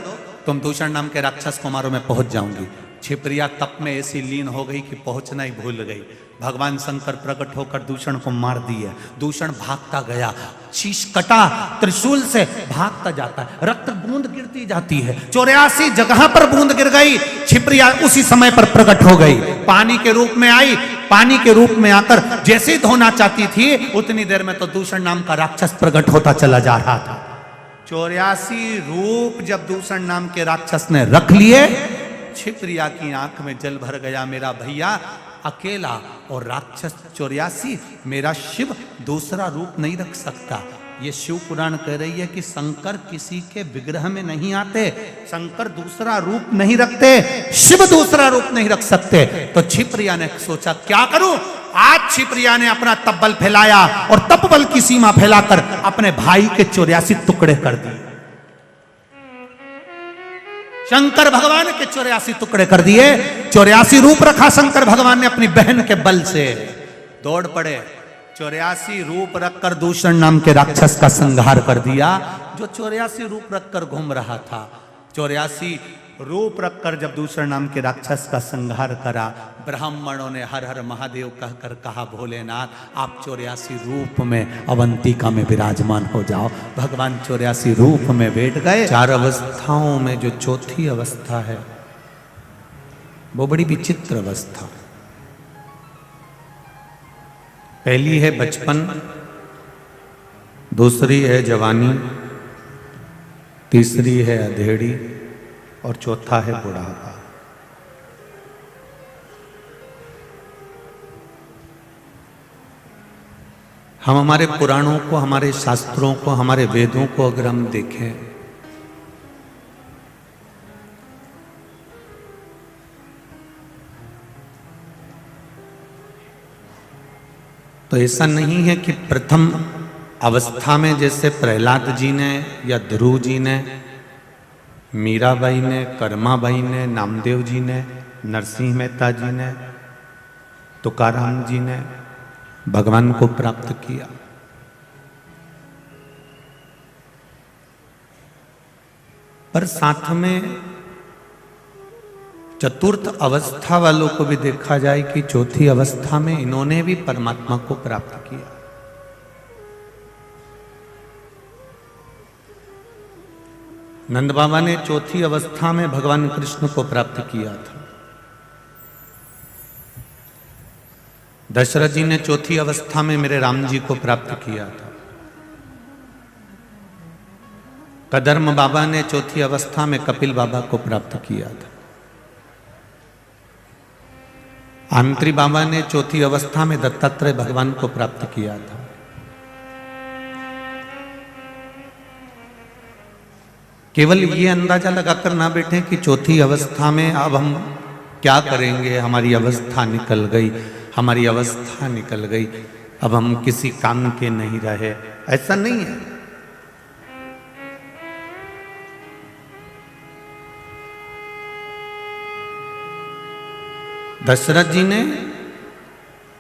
S1: तुम दूषण नाम के राक्षस को मारो, मैं पहुंच जाऊंगी। छिप्रिया तप में ऐसी लीन हो गई कि पहुंचना ही भूल गई। भगवान शंकर प्रकट होकर दूषण को मार दिए। दूषण भागता गया, शीश कटा, त्रिशूल से भागता जाता है, रक्त बूंद गिरती जाती है। 84 जगह पर बूंद गिर गई। छिप्रिया उसी समय पर प्रकट हो गई, पानी के रूप में आई। पानी के रूप में आकर जैसे ही धोना चाहती थी, उतनी देर में तो दूषण नाम का राक्षस प्रकट होता चला जा रहा था। 84 रूप जब दूषण नाम के राक्षस ने रख लिए, छिप्रिया की आंख में जल भर गया। मेरा भैया अकेला और राक्षस 84, मेरा शिव दूसरा रूप नहीं रख सकता। ये शिव पुराण कह रही है कि शंकर किसी के विग्रह में नहीं आते, शंकर दूसरा रूप नहीं रखते, शिव दूसरा रूप नहीं रख सकते। तो छिप्रिया ने सोचा क्या करूं। आज छिप्रिया ने अपना तप बल फैलाया और तप बल की सीमा फैलाकर अपने भाई के 84 टुकड़े कर दिए। शंकर भगवान के 84 टुकड़े कर दिए। 84 रूप रखा शंकर भगवान ने अपनी बहन के बल से। दौड़ पड़े, 84 रूप रखकर दूषण नाम के राक्षस का संहार कर दिया, जो 84 रूप रखकर घूम रहा था। 84 रूप रखकर जब दूषण नाम के राक्षस का संहार करा, ब्राह्मणों ने हर हर महादेव कहकर कहा भोलेनाथ आप 84 रूप में अवंतिका में विराजमान हो जाओ। भगवान 84 रूप में बैठ गए। 4 अवस्थाओं में जो चौथी अवस्था है वो बड़ी विचित्र अवस्था। पहली है बचपन, दूसरी है जवानी, तीसरी है अधेड़ी और चौथा है बुढ़ापा। हम हमारे पुराणों को, हमारे शास्त्रों को, हमारे वेदों को अगर हम देखें तो ऐसा नहीं है कि प्रथम अवस्था में जैसे प्रहलाद जी ने या ध्रुव जी ने, मीराबाई ने, कर्माबाई ने, नामदेव जी ने, नरसिंह मेहता जी ने, तुकाराम जी ने भगवान को प्राप्त किया। पर साथ में चतुर्थ अवस्था वालों को भी देखा जाए कि चौथी अवस्था में इन्होंने भी परमात्मा को प्राप्त किया। नंद बाबा ने चौथी अवस्था में भगवान कृष्ण को प्राप्त किया था। दशरथ जी ने चौथी अवस्था में मेरे राम जी को प्राप्त किया था। कदर्म बाबा ने चौथी अवस्था में कपिल बाबा को प्राप्त किया था। आंत्री बाबा ने चौथी अवस्था में दत्तात्रेय भगवान को प्राप्त किया था। केवल ये अंदाजा लगाकर ना बैठे कि चौथी अवस्था में अब हम क्या करेंगे, हमारी अवस्था निकल गई, हमारी अवस्था निकल गई, अब हम किसी काम के नहीं रहे। ऐसा नहीं है। दशरथ जी ने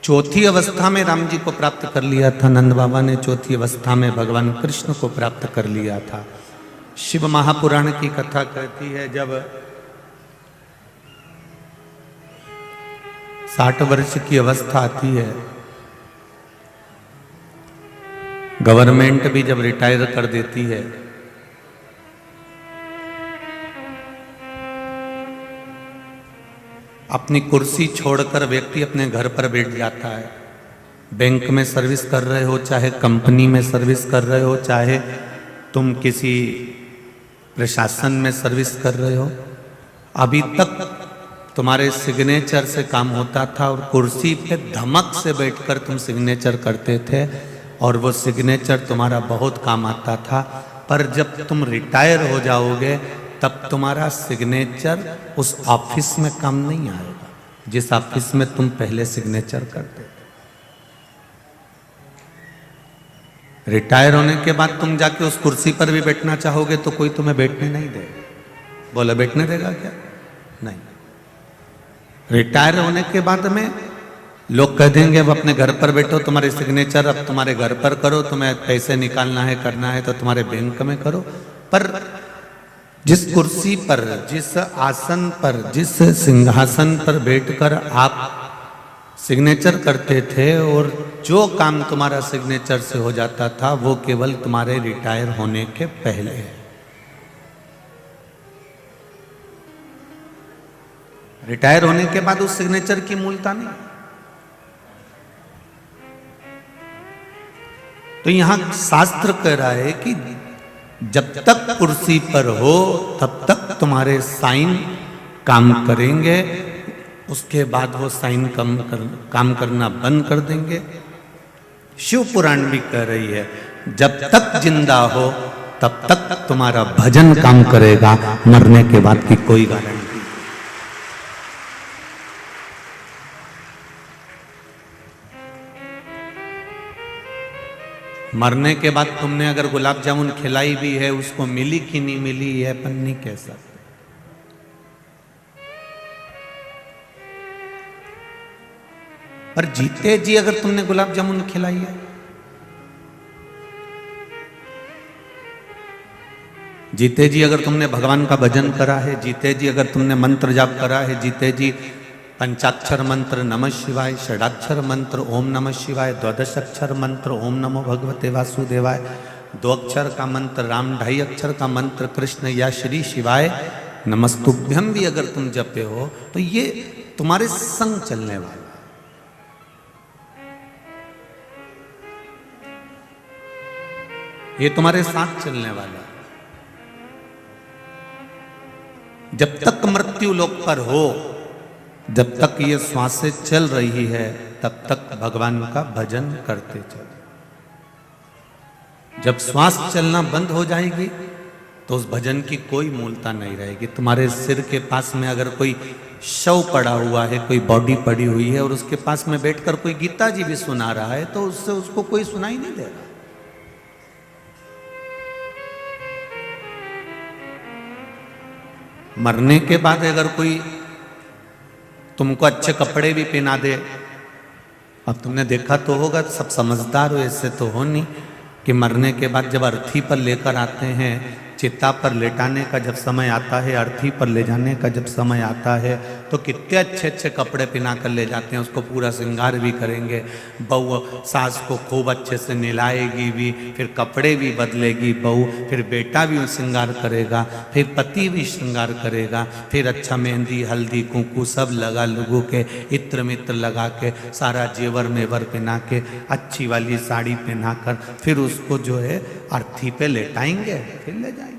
S1: चौथी अवस्था में राम जी को प्राप्त कर लिया था। नंद बाबा ने चौथी अवस्था में भगवान कृष्ण को प्राप्त कर लिया था। शिव महापुराण की कथा कहती है, जब 60 वर्ष की अवस्था आती है, गवर्नमेंट भी जब रिटायर कर देती है, अपनी कुर्सी छोड़कर व्यक्ति अपने घर पर बैठ जाता है। बैंक में सर्विस कर रहे हो, चाहे कंपनी में सर्विस कर रहे हो, चाहे तुम किसी प्रशासन में सर्विस कर रहे हो, अभी तक तुम्हारे सिग्नेचर से काम होता था और कुर्सी पे धमक से बैठकर तुम सिग्नेचर करते थे और वो सिग्नेचर तुम्हारा बहुत काम आता था। पर जब तुम रिटायर हो जाओगे तब तुम्हारा सिग्नेचर उस ऑफिस में काम नहीं आएगा जिस ऑफिस में तुम पहले सिग्नेचर करते थे। रिटायर होने के बाद तुम जाके उस कुर्सी पर भी बैठना चाहोगे तो कोई तुम्हें बैठने नहीं देगा। बोला बैठने देगा क्या? नहीं। रिटायर होने के बाद में लोग कह देंगे अब अपने घर पर बैठो, तुम्हारे सिग्नेचर अब तुम्हारे घर पर करो, तुम्हें पैसे निकालना है करना है तो तुम्हारे बैंक में करो। पर जिस कुर्सी पर, जिस आसन पर, जिस सिंहासन पर बैठकर आप सिग्नेचर करते थे और जो काम तुम्हारा सिग्नेचर से हो जाता था वो केवल तुम्हारे रिटायर होने के पहले है। रिटायर होने के बाद उस सिग्नेचर की मूलता नहीं। तो यहां शास्त्र कह रहा है कि जब तक कुर्सी पर हो तब तक तुम्हारे साइन काम करेंगे, उसके बाद वो साइन काम करना बंद कर देंगे। शिव पुराण भी कह रही है जब तक जिंदा हो तब तक तुम्हारा भजन काम करेगा, मरने के बाद की कोई गारंटी। मरने के बाद तुमने अगर गुलाब जामुन खिलाई भी है, उसको मिली कि नहीं मिली है अपन नहीं कह सकते। पर जीते जी अगर तुमने गुलाब जामुन खिलाई है, जीते जी अगर तुमने भगवान का भजन करा है, जीते जी अगर तुमने मंत्र जाप करा है, जीते जी पंचाक्षर मंत्र नमः शिवाय, षडाक्षर मंत्र ओम नमः शिवाय, द्वादश अक्षर मंत्र ओम नमो भगवते वासुदेवाय, 2 अक्षर का मंत्र राम, 2.5 अक्षर का मंत्र कृष्ण या श्री शिवाय नमस्तुभ्यम भी अगर तुम जपे हो तो ये तुम्हारे संग चलने वाला, ये तुम्हारे साथ चलने वाला। जब तक मृत्यु लोक पर हो, जब तक ये श्वासें चल रही है तब तक भगवान का भजन करते चलो। जब श्वास चलना बंद हो जाएगी तो उस भजन की कोई मूलता नहीं रहेगी। तुम्हारे सिर के पास में अगर कोई शव पड़ा हुआ है, कोई बॉडी पड़ी हुई है और उसके पास में बैठकर कोई गीता जी भी सुना रहा है तो उससे उसको कोई सुनाई नहीं देगा। मरने के बाद अगर कोई तुमको अच्छे कपड़े भी पहना दे, अब तुमने देखा तो होगा, सब समझदार हो, ऐसे तो हो नहीं कि मरने के बाद जब अर्थी पर लेकर आते हैं, चिता पर लेटाने का जब समय आता है, अर्थी पर ले जाने का जब समय आता है तो कितने अच्छे अच्छे कपड़े पहना कर ले जाते हैं, उसको पूरा श्रृंगार भी करेंगे। बहू सास को खूब अच्छे से नहलाएगी भी, फिर कपड़े भी बदलेगी बहू, फिर बेटा भी श्रृंगार करेगा, फिर पति भी श्रृंगार करेगा, फिर अच्छा मेहंदी हल्दी कुंकू सब लगा लुगू के इत्र मित्र लगा के सारा जेवर मेवर पहना के अच्छी वाली साड़ी पहनाकर फिर उसको जो है अर्थी पे लेटाएंगे, फिर ले जाएंगे।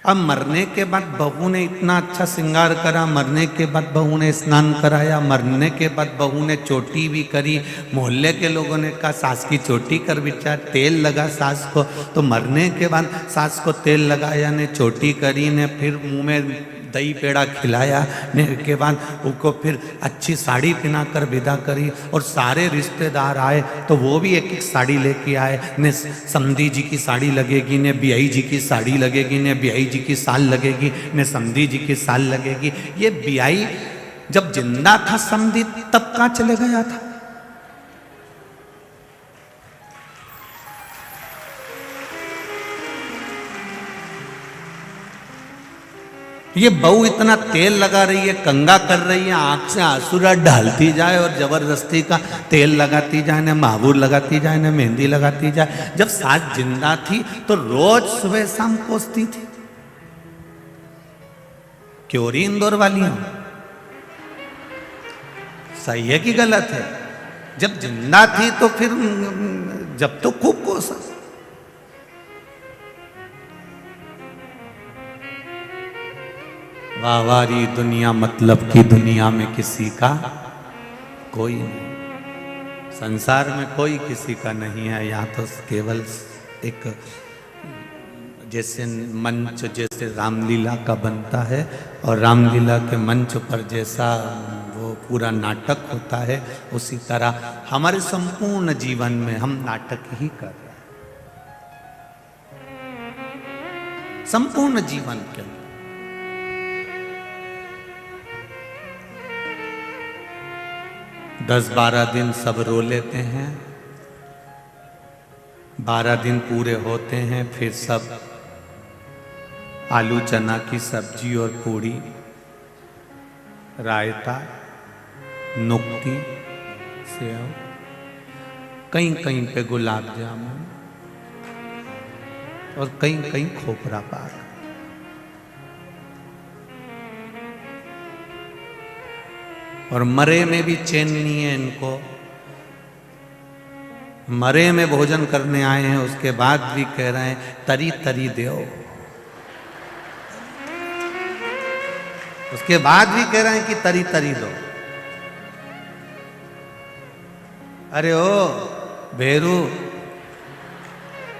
S1: अब मरने के बाद बहू ने इतना अच्छा श्रृंगार करा, मरने के बाद बहू ने स्नान कराया, मरने के बाद बहू ने चोटी भी करी। मोहल्ले के लोगों ने कहा सास की चोटी कर बिचार, तेल लगा सास को। तो मरने के बाद सास को तेल लगाया ने, चोटी करी ने, फिर मुंह में दही पेड़ा खिलाया ने के बाद उनको फिर अच्छी साड़ी पहना कर विदा करी। और सारे रिश्तेदार आए तो वो भी एक एक साड़ी लेके आए, ने समधी जी की साड़ी लगेगी, ने बियाई जी की साड़ी लगेगी, ने बियाई जी की साल लगेगी, ने समधी जी की साल लगेगी। ये बियाई जब जिंदा था समधी तब कहाँ चले गया था? ये बहू इतना तेल लगा रही है, कंगा कर रही है, आंख से आंसुरा डालती जाए और जबरदस्ती का तेल लगाती जाए, ने महावूर लगाती जाए, ने मेहंदी लगाती जाए। जब सास जिंदा थी तो रोज सुबह शाम कोसती थी। क्यों री इंदौर वाली हो? सही है कि गलत है? जब जिंदा थी तो फिर जब तो खूब कोसा। वाहवारी दुनिया मतलब की दुनिया में किसी का कोई नहीं, संसार में कोई किसी का नहीं है। यहाँ तो केवल एक जैसे मंच जैसे रामलीला का बनता है और रामलीला के मंच पर जैसा वो पूरा नाटक होता है, उसी तरह हमारे संपूर्ण जीवन में हम नाटक ही कर रहे हैं, संपूर्ण जीवन के। 10-12 दिन सब रो लेते हैं, 12 दिन पूरे होते हैं, फिर सब आलू चना की सब्जी और पूड़ी, रायता, नुक्ती, सेव, कहीं कहीं पे गुलाब जामुन और कहीं कहीं खोपरा पाक। और मरे में भी चैन नहीं है इनको। मरे में भोजन करने आए हैं, उसके बाद भी कह रहे हैं तरी तरी दो। उसके बाद भी कह रहे हैं कि तरी तरी दो। अरे ओ भेरू,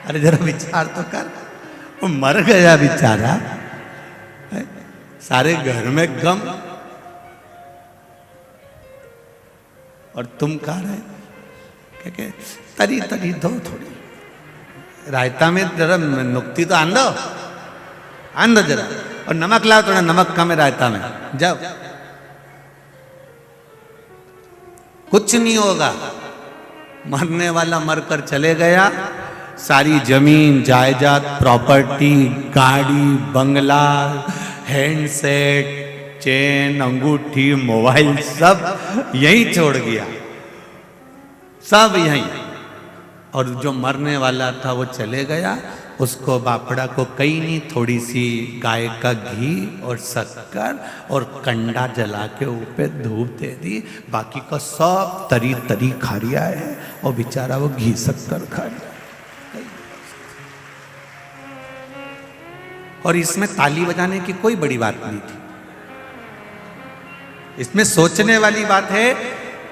S1: अरे जरा विचार तो कर, वो मर गया बेचारा, सारे घर में गम, और तुम कह रहे क्या तरी तरी दो थोड़ी, रायता में जरा नुक्ती तो आन दो जरा, और नमक लाओ, थोड़ा नमक कम है रायता में, जाओ। कुछ नहीं होगा, मरने वाला मरकर चले गया, सारी जमीन जायदाद प्रॉपर्टी गाड़ी बंगला हैंडसेट चेन अंगूठी मोबाइल सब यहीं छोड़ गया, सब यहीं। और जो मरने वाला था वो चले गया, उसको बापड़ा को कहीं नहीं, थोड़ी सी गाय का घी और शक्कर और कंडा जला के ऊपर धूप दे दी, बाकी का सब तरी तरी खा रिया है, और बेचारा वो घी शक्कर खा रिया। और इसमें ताली बजाने की कोई बड़ी बात नहीं थी। इसमें सोचने वाली बात है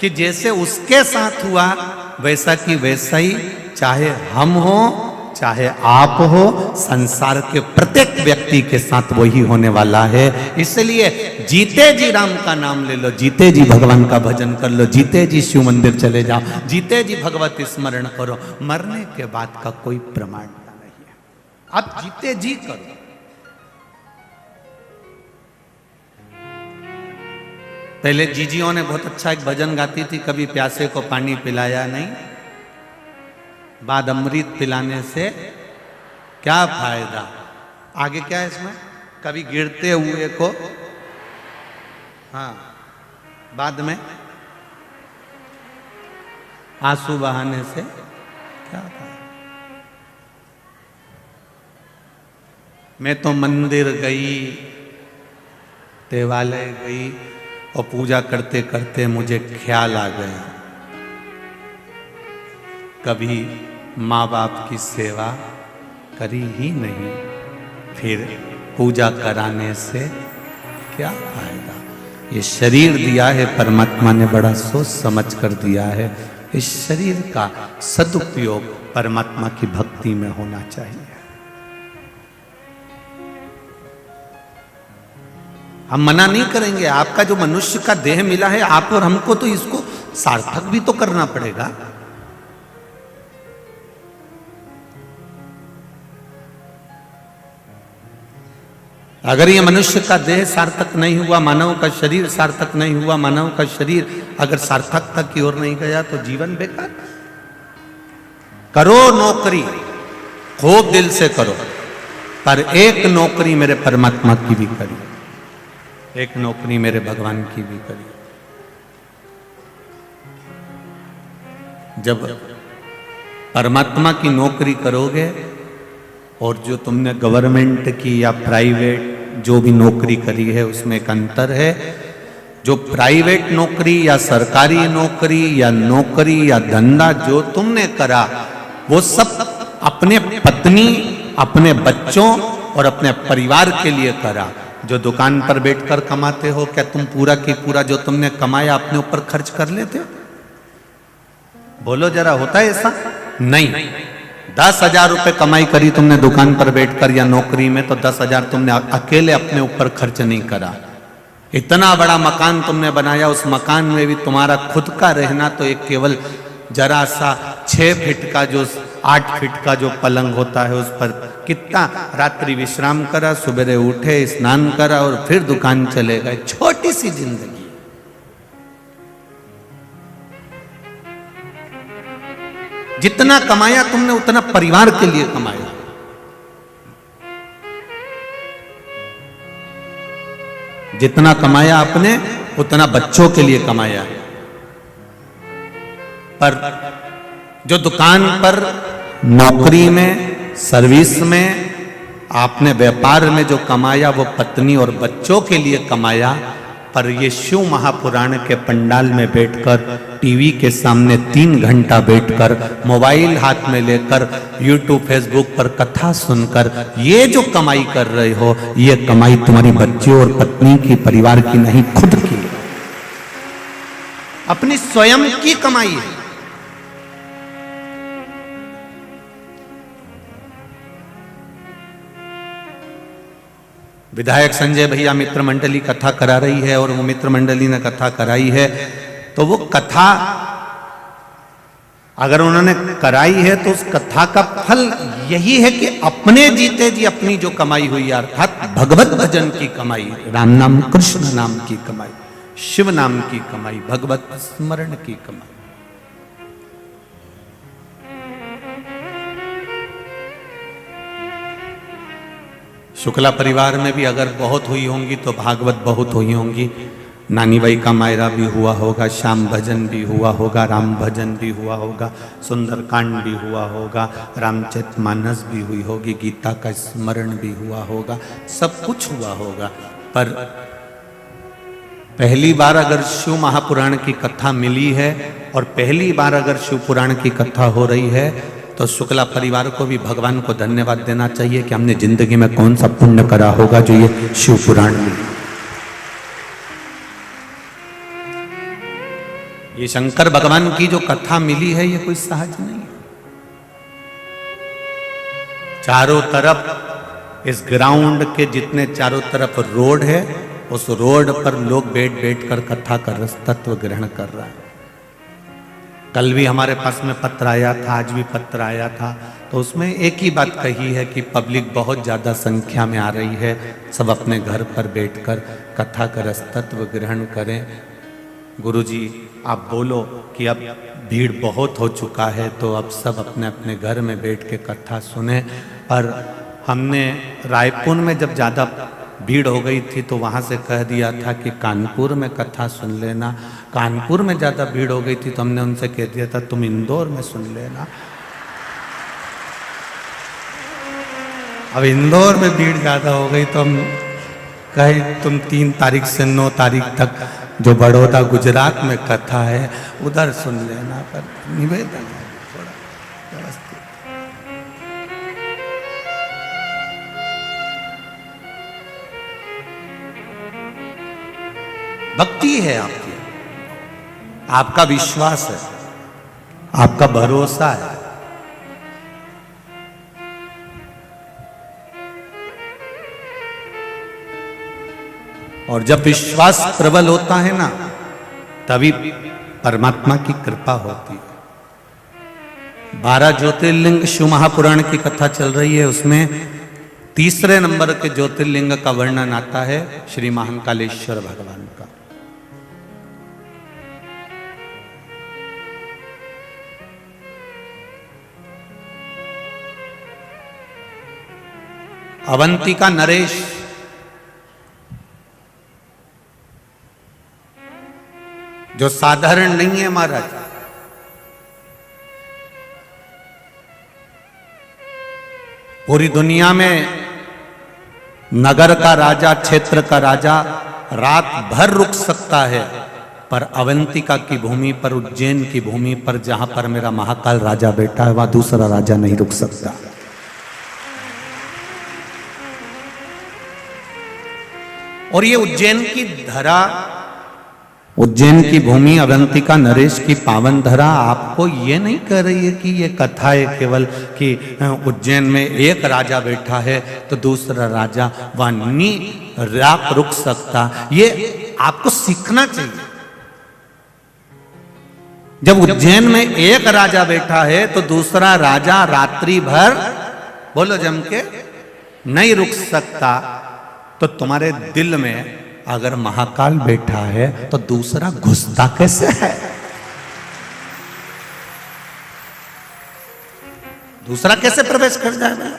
S1: कि जैसे उसके साथ हुआ वैसा कि वैसा ही चाहे हम हो चाहे आप हो, संसार के प्रत्येक व्यक्ति के साथ वही होने वाला है। इसलिए जीते जी राम का नाम ले लो, जीते जी भगवान का भजन कर लो, जीते जी शिव मंदिर चले जाओ, जीते जी भगवत स्मरण करो। मरने के बाद का कोई प्रमाण नहीं है, आप जीते जी करो। पहले जीजियों ने बहुत अच्छा एक भजन गाती थी, कभी प्यासे को पानी पिलाया नहीं, बाद अमृत पिलाने से क्या फायदा। आगे क्या है इसमें, कभी गिरते हुए को हाँ, बाद में आंसू बहाने से क्या था? मैं तो मंदिर गई, देवालय गई और पूजा करते करते मुझे ख्याल आ गया, कभी माँ बाप की सेवा करी ही नहीं, फिर पूजा कराने से क्या फायदा? ये शरीर दिया है परमात्मा ने, बड़ा सोच समझ कर दिया है। इस शरीर का सदुपयोग परमात्मा की भक्ति में होना चाहिए। हम मना नहीं करेंगे, आपका जो मनुष्य का देह मिला है आप और हमको, तो इसको सार्थक भी तो करना पड़ेगा। अगर ये मनुष्य का देह सार्थक नहीं हुआ, मानव का शरीर सार्थक नहीं हुआ, मानव का शरीर अगर सार्थकता की ओर नहीं गया तो जीवन बेकार। करो नौकरी, खूब दिल से करो, पर एक नौकरी मेरे परमात्मा की भी करिए, एक नौकरी मेरे भगवान की भी करिए। जब परमात्मा की नौकरी करोगे, और जो तुमने गवर्नमेंट की या प्राइवेट जो भी नौकरी करी है उसमें एक अंतर है। जो प्राइवेट नौकरी या सरकारी नौकरी या नौकरी या धंधा जो तुमने करा, वो सब अपने पत्नी, अपने बच्चों और अपने परिवार के लिए करा। जो दुकान पर बैठकर कमाते हो, क्या तुम पूरा की पूरा जो तुमने कमाया अपने ऊपर खर्च कर लेते हो? बोलो जरा, होता है ऐसा? नहीं। 10,000 रुपए कमाई करी तुमने दुकान पर बैठकर या नौकरी में, तो 10,000 तुमने अकेले अपने ऊपर खर्च नहीं करा। इतना बड़ा मकान तुमने बनाया, उस मकान में भी तुम्हारा खुद का रहना तो एक केवल जरा सा 6 फीट का, जो 8 फीट का जो पलंग होता है उस पर कितना रात्रि विश्राम करा, सुबह उठे, स्नान करा और फिर दुकान चले गए। छोटी सी जिंदगी। जितना कमाया तुमने उतना परिवार के लिए कमाया। जितना कमाया आपने उतना बच्चों के लिए कमाया। पर जो दुकान पर, नौकरी में, सर्विस में, आपने व्यापार में जो कमाया वो पत्नी और बच्चों के लिए कमाया। पर ये शिव महापुराण के पंडाल में बैठकर, टीवी के सामने 3 घंटा बैठकर, मोबाइल हाथ में लेकर, यूट्यूब फेसबुक पर कथा सुनकर ये जो कमाई कर रहे हो, ये कमाई तुम्हारी बच्चों और पत्नी की, परिवार की नहीं, खुद की, अपनी स्वयं की कमाई है। विधायक संजय भैया मित्र मंडली कथा करा रही है और वो मित्र मंडली ने कथा कराई है, तो वो कथा अगर उन्होंने कराई है तो उस कथा का फल यही है कि अपने जीते जी अपनी जो कमाई हुई, अर्थात भगवत भजन की कमाई, राम नाम, कृष्ण नाम की कमाई, शिव नाम की कमाई, भगवत स्मरण की कमाई। शुक्ला परिवार में भी अगर बहुत हुई होंगी तो भागवत बहुत हुई होंगी। नानी बाई का मायरा भी हुआ होगा, श्याम भजन भी हुआ होगा, राम भजन भी हुआ होगा, सुंदरकांड भी हुआ होगा, रामचरितमानस भी हुई होगी, गीता का स्मरण भी हुआ होगा, सब कुछ हुआ होगा। पर पहली बार अगर शिव महापुराण की कथा मिली है और पहली बार अगर शिव पुराण की कथा हो रही है, तो शुक्ला परिवार को भी भगवान को धन्यवाद देना चाहिए कि हमने जिंदगी में कौन सा पुण्य करा होगा जो ये शिव पुराण में। ये शंकर भगवान की जो कथा मिली है ये कोई सहज नहीं है। चारों तरफ इस ग्राउंड के जितने चारों तरफ रोड है, उस रोड पर लोग बैठ बैठ कर कथा का रस तत्व ग्रहण कर रहा है। कल भी हमारे पास में पत्र आया था, आज भी पत्र आया था, तो उसमें एक ही बात कही है कि पब्लिक बहुत ज़्यादा संख्या में आ रही है, सब अपने घर पर बैठकर कथा का रस तत्व ग्रहण करें। गुरुजी आप बोलो कि अब भीड़ बहुत हो चुका है, तो अब सब अपने अपने घर में बैठ के कथा सुने। पर हमने रायपुर में जब ज़्यादा भीड़ हो गई थी तो वहाँ से कह दिया था कि कानपुर में कथा सुन लेना। कानपुर में ज़्यादा भीड़ हो गई थी तो हमने उनसे कह दिया था तुम इंदौर में सुन लेना। अब इंदौर में भीड़ ज़्यादा हो गई तो हम कहे तुम 3 तारीख से 9 तारीख तक जो बड़ौदा गुजरात में कथा है उधर सुन लेना। पर निवेदन है थोड़ा व्यवस्थित। भक्ति है आपकी, आपका विश्वास है, आपका भरोसा है। और जब विश्वास प्रबल होता है ना तभी परमात्मा की कृपा होती है। 12 ज्योतिर्लिंग शिव महापुराण की कथा चल रही है, उसमें तीसरे नंबर के ज्योतिर्लिंग का वर्णन आता है श्री महाकालेश्वर भगवान का। अवंतिका नरेश जो साधारण नहीं है महाराज, पूरी दुनिया में नगर का राजा, क्षेत्र का राजा रात भर रुक सकता है, पर अवंतिका की भूमि पर, उज्जैन की भूमि पर जहां पर मेरा महाकाल राजा बैठा है वहां दूसरा राजा नहीं रुक सकता। और ये उज्जैन की धरा, उज्जैन की भूमि, अवंतिका नरेश की पावन धरा आपको ये नहीं कह रही है कि ये कथा है केवल कि उज्जैन में एक राजा बैठा है तो दूसरा राजा वहां नहीं रुक सकता। ये आपको सीखना चाहिए। जब उज्जैन में एक राजा बैठा है तो दूसरा राजा रात्रि भर, बोलो जम के, नहीं रुक सकता। तो तुम्हारे दिल में अगर महाकाल बैठा है तो दूसरा घुसता कैसे है? दूसरा कैसे प्रवेश कर जाएगा?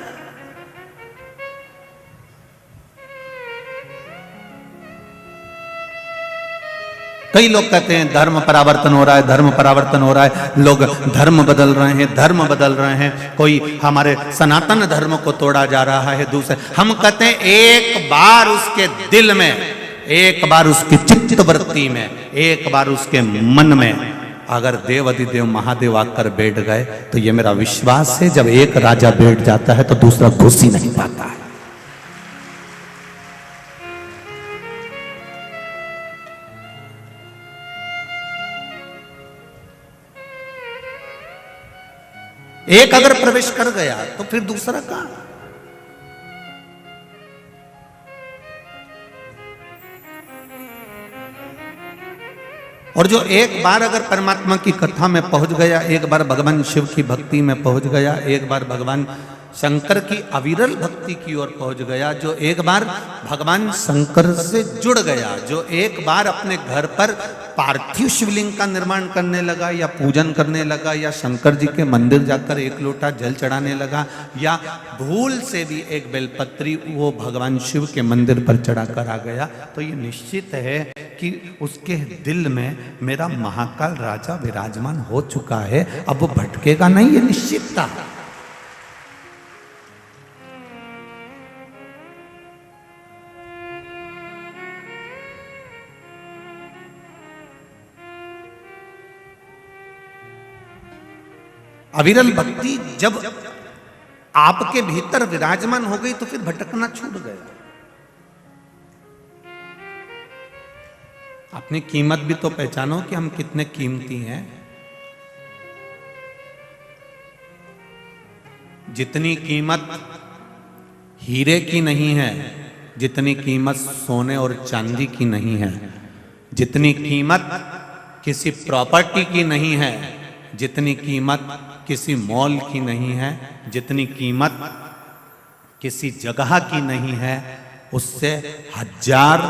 S1: कई लोग कहते हैं धर्म परावर्तन हो रहा है, धर्म परावर्तन हो रहा है, लोग धर्म बदल रहे हैं, धर्म बदल रहे हैं, कोई हमारे सनातन धर्म को तोड़ा जा रहा है दूसरे। हम कहते हैं एक बार उसके दिल में, एक बार उसकी चित्तवृत्ति में, एक बार उसके मन में अगर देव अधिदेव महादेव आकर बैठ गए तो ये मेरा विश्वास है जब एक राजा बैठ जाता है तो दूसरा घुस ही नहीं पाता है। एक अगर प्रवेश कर गया तो फिर दूसरा कहां? और जो एक बार अगर परमात्मा की कथा में पहुंच गया, एक बार भगवान शिव की भक्ति में पहुंच गया, एक बार भगवान शंकर की अविरल भक्ति की ओर पहुंच गया, जो एक बार भगवान शंकर से जुड़ गया, जो एक बार अपने घर पर पार्थिव शिवलिंग का निर्माण करने लगा या पूजन करने लगा या शंकर जी के मंदिर जाकर एक लोटा जल चढ़ाने लगा या भूल से भी एक बेलपत्री वो भगवान शिव के मंदिर पर चढ़ाकर आ गया, तो ये निश्चित है कि उसके दिल में मेरा महाकाल राजा विराजमान हो चुका है, अब वो भटकेगा नहीं, ये निश्चित था। अविरल भक्ति जब आपके भीतर विराजमान हो गई तो फिर भटकना छूट गया। अपनी कीमत भी तो पहचानो कि हम कितने कीमती हैं। जितनी कीमत हीरे की नहीं है, जितनी कीमत सोने और चांदी की नहीं है, जितनी कीमत किसी प्रॉपर्टी की नहीं है, जितनी कीमत किसी मॉल की नहीं है, जितनी कीमत किसी जगह की नहीं है, उससे 1000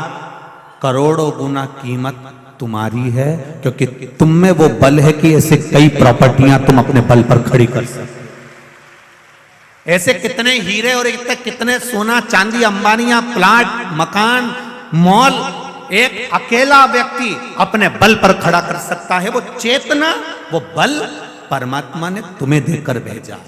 S1: करोड़ों गुना कीमत तुम्हारी है, क्योंकि तुम में वो बल है कि ऐसे कई प्रॉपर्टियां तुम अपने बल पर खड़ी कर सकते। ऐसे कितने हीरे और कितने सोना चांदी अंबानियां प्लाट मकान मॉल एक अकेला व्यक्ति अपने बल पर खड़ा कर सकता है। वो चेतना वो बल परमात्मा ने तुम्हें देकर भेजा।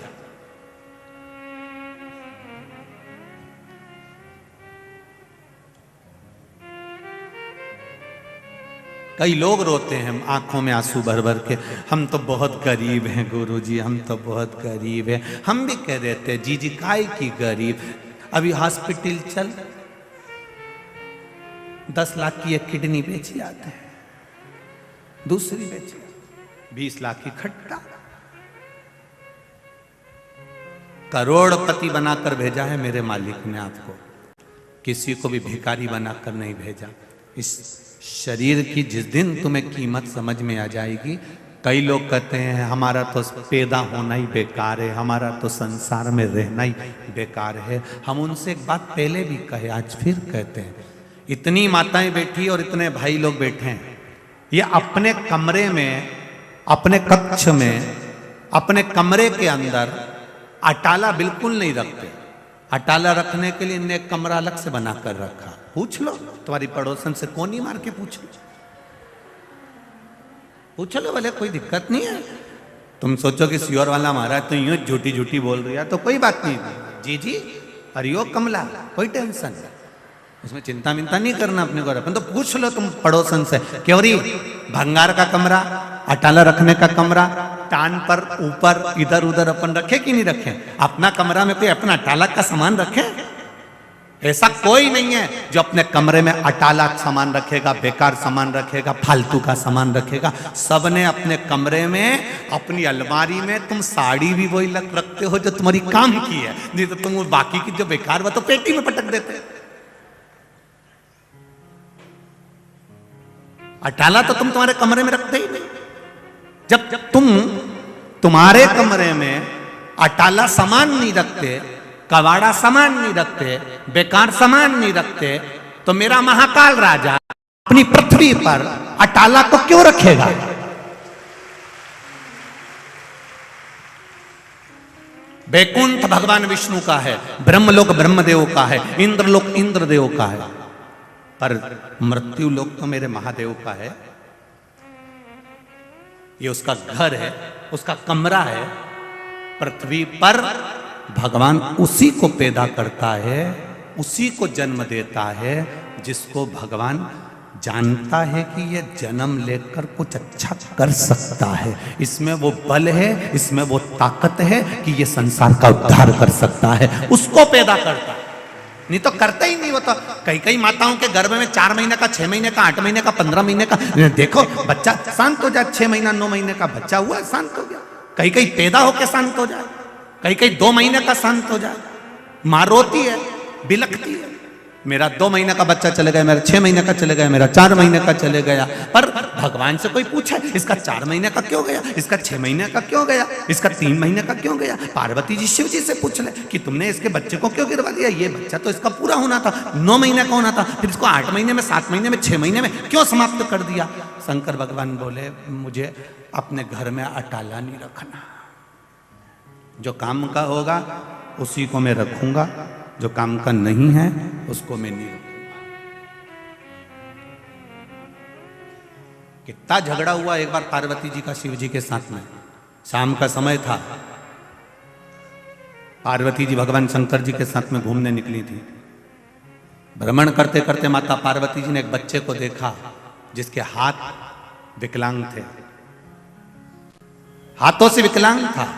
S1: कई लोग रोते हैं आंखों में आंसू भर भर के, हम तो बहुत गरीब हैं गुरुजी, हम तो बहुत गरीब हैं। हम भी कह देते हैं जी काय की गरीब। अभी हॉस्पिटल चल 10 लाख की एक किडनी बेची आते हैं, दूसरी बेची 20 लाख की खट्टा। करोड़पति बनाकर भेजा है मेरे मालिक ने आपको, किसी को भी भिखारी बनाकर नहीं भेजा। इस शरीर की जिस दिन तुम्हें कीमत समझ में आ जाएगी, कई लोग कहते हैं हमारा तो पैदा होना ही बेकार है, हमारा तो संसार में रहना ही बेकार है। हम उनसे एक बात पहले भी कहे, आज फिर कहते हैं, इतनी माताएं बैठी और इतने भाई लोग बैठे हैं, ये अपने कमरे में, अपने कक्ष में, अपने कमरे के अंदर अटाला बिल्कुल नहीं रखते। अटाला रखने के लिए इन्हें एक कमरा अलग से बनाकर रखा। पूछ लो तुम्हारी पड़ोसन से, कोनी मार के पूछ लो भले, कोई दिक्कत नहीं है। तुम सोचो कि सियोर वाला महाराज तो यूं झूठी झूठी बोल रही है, तो कोई बात नहीं जी जी, हरियो कमला, कोई टेंशन नहीं, उसमें चिंता मिंता नहीं करना अपने को। अपन तो पूछ लो तुम पड़ोसन से, क्यों री भंगार का कमरा, अटाला रखने का कमरा, टान पर ऊपर इधर उधर अपन रखे कि नहीं रखे? अपना कमरा में कोई अपना अटाला का सामान रखे? ऐसा कोई नहीं है जो अपने कमरे में अटाला सामान रखेगा, बेकार सामान रखेगा, फालतू का सामान रखेगा। सबने अपने कमरे में, अपनी अलमारी में, तुम साड़ी भी वही रखते हो जो तुम्हारी काम की है, नहीं तो तुम बाकी की जो बेकार, वो तो पेटी में पटक देते। अटाला तो तुम तुम्हारे कमरे में रखते ही नहीं। जब तुम तुम्हारे कमरे में अटाला सामान नहीं रखते, कवाड़ा सामान नहीं रखते, बेकार सामान नहीं रखते, तो मेरा महाकाल राजा अपनी पृथ्वी पर अटाला को क्यों रखेगा? बैकुंठ भगवान विष्णु का है, ब्रह्मलोक ब्रह्मदेव का है, इंद्रलोक इंद्रदेव का है, पर मृत्यु लोक तो मेरे महादेव का है। ये उसका घर है, उसका कमरा है। पृथ्वी पर भगवान उसी को पैदा करता है, उसी को जन्म देता है जिसको भगवान जानता है कि ये जन्म लेकर कुछ अच्छा कर सकता है, इसमें वो बल है, इसमें वो ताकत है कि ये संसार का उद्धार कर सकता है, उसको पैदा करता है। नहीं तो करते ही नहीं। वो तो कई माताओं के गर्भ में 4 महीने का, 6 महीने का, 8 महीने का, 15 महीने का, देखो बच्चा शांत हो जाए, 6 महीना 9 महीने का बच्चा हुआ शांत हो गया, कहीं पैदा होकर शांत हो जाए, कहीं 2 महीने का शांत हो जाए। मां रोती है, बिलखती है, मेरा 2 महीने का बच्चा चले गया, मेरा 6 महीने का चले गया, मेरा 4 महीने का चले गया। पर भगवान से कोई पूछे इसका 4 महीने का क्यों गया, इसका 6 महीने का क्यों गया, इसका 3 महीने का क्यों गया? पार्वती जी शिव जी से पूछ ले कि तुमने इसके बच्चे को क्यों गिरवा दिया? ये बच्चा तो इसका पूरा होना था, 9 महीने का होना था, फिर इसको 8 महीने में, 7 महीने में, 6 महीने में क्यों समाप्त कर दिया? शंकर भगवान बोले, मुझे अपने घर में अटाला नहीं रखना, जो काम का होगा उसी को मैं रखूंगा, जो काम का नहीं है उसको मैं नहीं रखूंगा। कितना झगड़ा हुआ एक बार पार्वती जी का शिव जी के साथ में। शाम का समय था, पार्वती जी भगवान शंकर जी के साथ में घूमने निकली थी। भ्रमण करते करते माता पार्वती जी ने एक बच्चे को देखा जिसके हाथ विकलांग थे, हाथों से विकलांग था।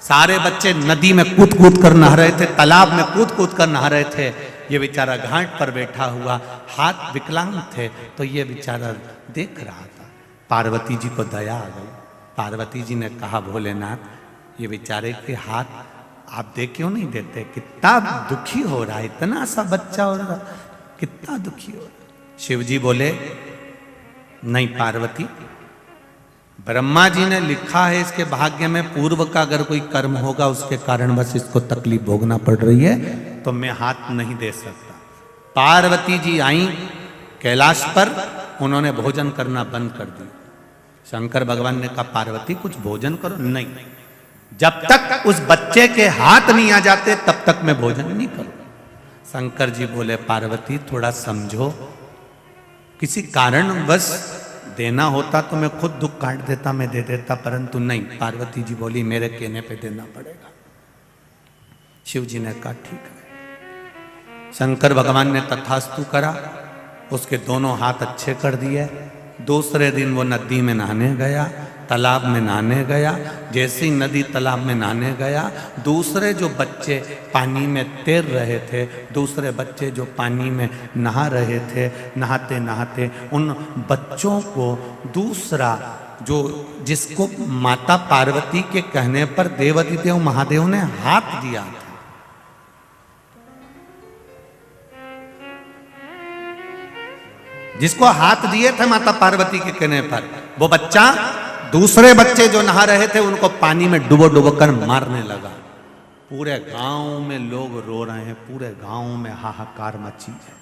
S1: सारे बच्चे नदी में कूद कूद कर नहा रहे थे, तालाब में कूद कूद कर नहा रहे थे। ये बेचारा घाट पर बैठा हुआ, हाथ विकलांग थे, तो ये बेचारा देख रहा था। पार्वती जी को दया आ गई। पार्वती जी ने कहा, भोलेनाथ ये बेचारे के हाथ आप देख क्यों नहीं देते? कितना दुखी हो रहा है, इतना सा बच्चा हो रहा, कितना दुखी हो रहा। शिव जी बोले, नहीं पार्वती, ब्रह्मा जी ने लिखा है इसके भाग्य में पूर्व का अगर कोई कर्म होगा उसके कारण बस इसको तकलीफ भोगना पड़ रही है, तो मैं हाथ नहीं दे सकता। पार्वती जी आई कैलाश पर, उन्होंने भोजन करना बंद कर दिया। शंकर भगवान ने कहा, पार्वती कुछ भोजन करो। नहीं, जब तक उस बच्चे के हाथ नहीं आ जाते तब तक मैं भोजन नहीं करूं। शंकर जी बोले पार्वती थोड़ा समझो, किसी कारणवश देना होता तो मैं खुद दुख काट देता, मैं दे देता, परंतु नहीं। पार्वती जी बोली मेरे कहने पे देना पड़ेगा। शिव जी ने कहा ठीक है। शंकर भगवान ने तथास्तु करा, उसके दोनों हाथ अच्छे कर दिए। दूसरे दिन वो नदी में नहाने गया, तालाब में नहाने गया। जैसे ही नदी तालाब में नहाने गया, दूसरे जो बच्चे पानी में तैर रहे थे, दूसरे बच्चे जो पानी में नहा रहे थे, नहाते नहाते उन बच्चों को दूसरा जो जिसको माता पार्वती के कहने पर देवाधिदेव महादेव ने हाथ दिया था, जिसको हाथ दिए थे माता पार्वती के कहने पर, वो बच्चा दूसरे बच्चे जो नहा रहे थे उनको पानी में डुबो डुबो कर मारने लगा। पूरे गांव में लोग रो रहे हैं, पूरे गांव में हाहाकार मची है,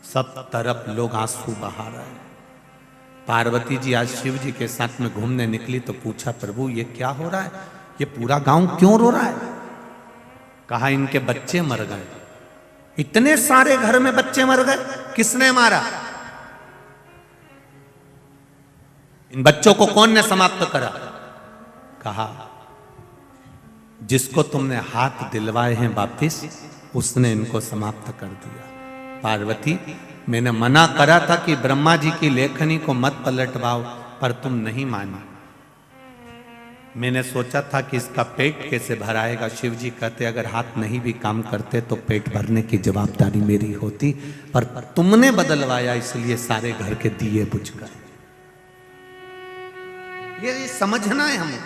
S1: सब तरफ लोग आंसू बहा रहे हैं। पार्वती जी आज शिव जी के साथ में घूमने निकली तो पूछा प्रभु ये क्या हो रहा है, ये पूरा गांव क्यों रो रहा है? कहा इनके बच्चे मर गए। इतने सारे घर में बच्चे मर गए, किसने मारा? इन बच्चों को कौन ने समाप्त करा? कहा जिसको तुमने हाथ दिलवाए हैं वापिस, उसने इनको समाप्त कर दिया। पार्वती मैंने मना करा था कि ब्रह्मा जी की लेखनी को मत पलटवाओ, पर तुम नहीं मानी। मैंने सोचा था कि इसका पेट कैसे भराएगा। शिव जी कहते अगर हाथ नहीं भी काम करते तो पेट भरने की जवाबदारी मेरी होती, पर तुमने बदलवाया इसलिए सारे घर के दिए बुझ गए। ये समझना है हमें।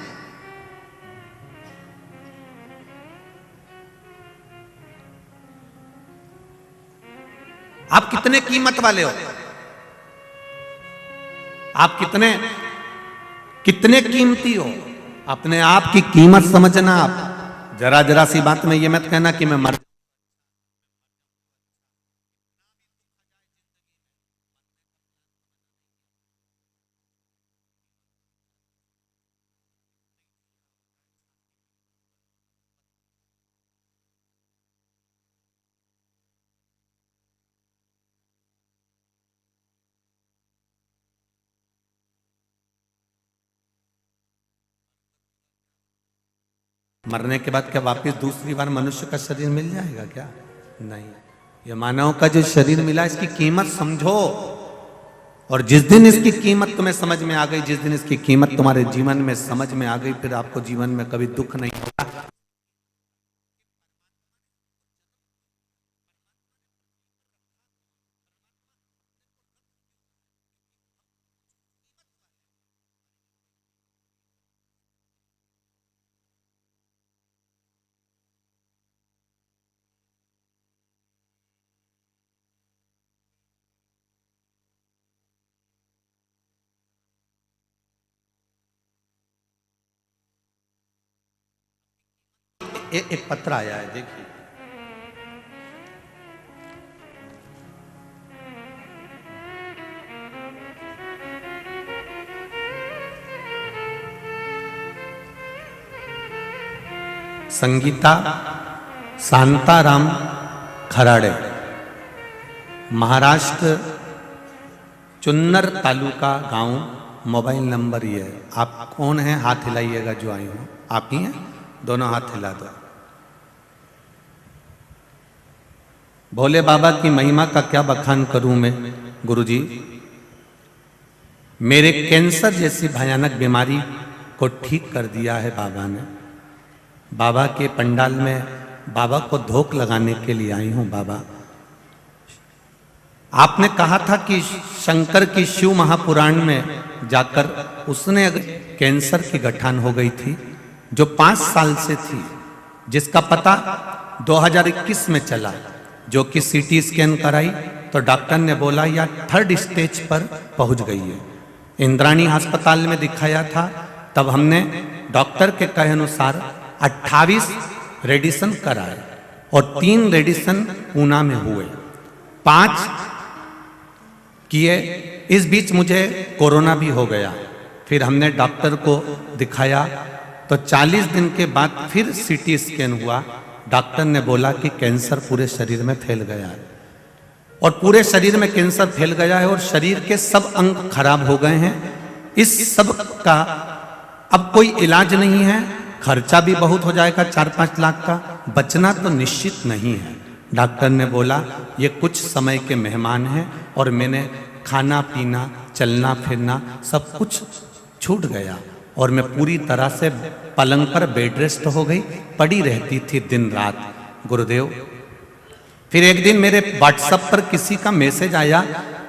S1: आप कितने कीमत वाले हो, आप कितने कितने कीमती हो, अपने आप की कीमत समझना। आप जरा जरा सी बात में ये मत कहना कि मैं मर मरने के बाद क्या वापस दूसरी बार मनुष्य का शरीर मिल जाएगा क्या? नहीं। ये मानव का जो शरीर मिला इसकी कीमत समझो, और जिस दिन इसकी कीमत तुम्हें समझ में आ गई, जिस दिन इसकी कीमत तुम्हारे जीवन में समझ में आ गई, फिर आपको जीवन में कभी दुख नहीं होगा। एक पत्र आया है, देखिए। संगीता शांताराम खराड़े, महाराष्ट्र, चुन्नर तालुका गांव, मोबाइल नंबर ये है। आप कौन हैं? हाथ हिलाइएगा जो आई हो। आप ही हैं? दोनों हाथ हिला दो। भोले बाबा की महिमा का क्या बखान करूं मैं गुरुजी। मेरे कैंसर जैसी भयानक बीमारी को ठीक कर दिया है बाबा ने। बाबा के पंडाल में बाबा को धोख लगाने के लिए आई हूं। बाबा आपने कहा था कि शंकर की शिव महापुराण में जाकर उसने अगर कैंसर की गठान हो गई थी जो 5 साल से थी, जिसका पता 2021 में चला, जो कि सीटी स्कैन कराई तो डॉक्टर ने बोला या 3rd स्टेज पर पहुंच गई है। इंद्राणी अस्पताल में दिखाया था, तब हमने डॉक्टर के कहे अनुसार 28 रेडिएशन कराए और 3 रेडिएशन ऊना में हुए, 5 किए। इस बीच मुझे कोरोना भी हो गया। फिर हमने डॉक्टर को दिखाया तो 40 दिन के बाद फिर सीटी स्कैन हुआ। डॉक्टर ने बोला कि कैंसर पूरे शरीर में फैल गया है, और पूरे शरीर में कैंसर फैल गया है और शरीर के सब अंग खराब हो गए हैं। इस सब का अब कोई इलाज नहीं है, खर्चा भी बहुत हो जाएगा 4-5 लाख का, बचना तो निश्चित नहीं है। डॉक्टर ने बोला ये कुछ समय के मेहमान हैं, और मैंने खाना पीना चलना फिरना सब कुछ छूट गया, और मैं पूरी तरह से पलंग पर बेड रेस्ट हो गई, पड़ी रहती थी दिन रात। गुरुदेव, फिर एक दिन मेरे व्हाट्सएप पर किसी का मैसेज आया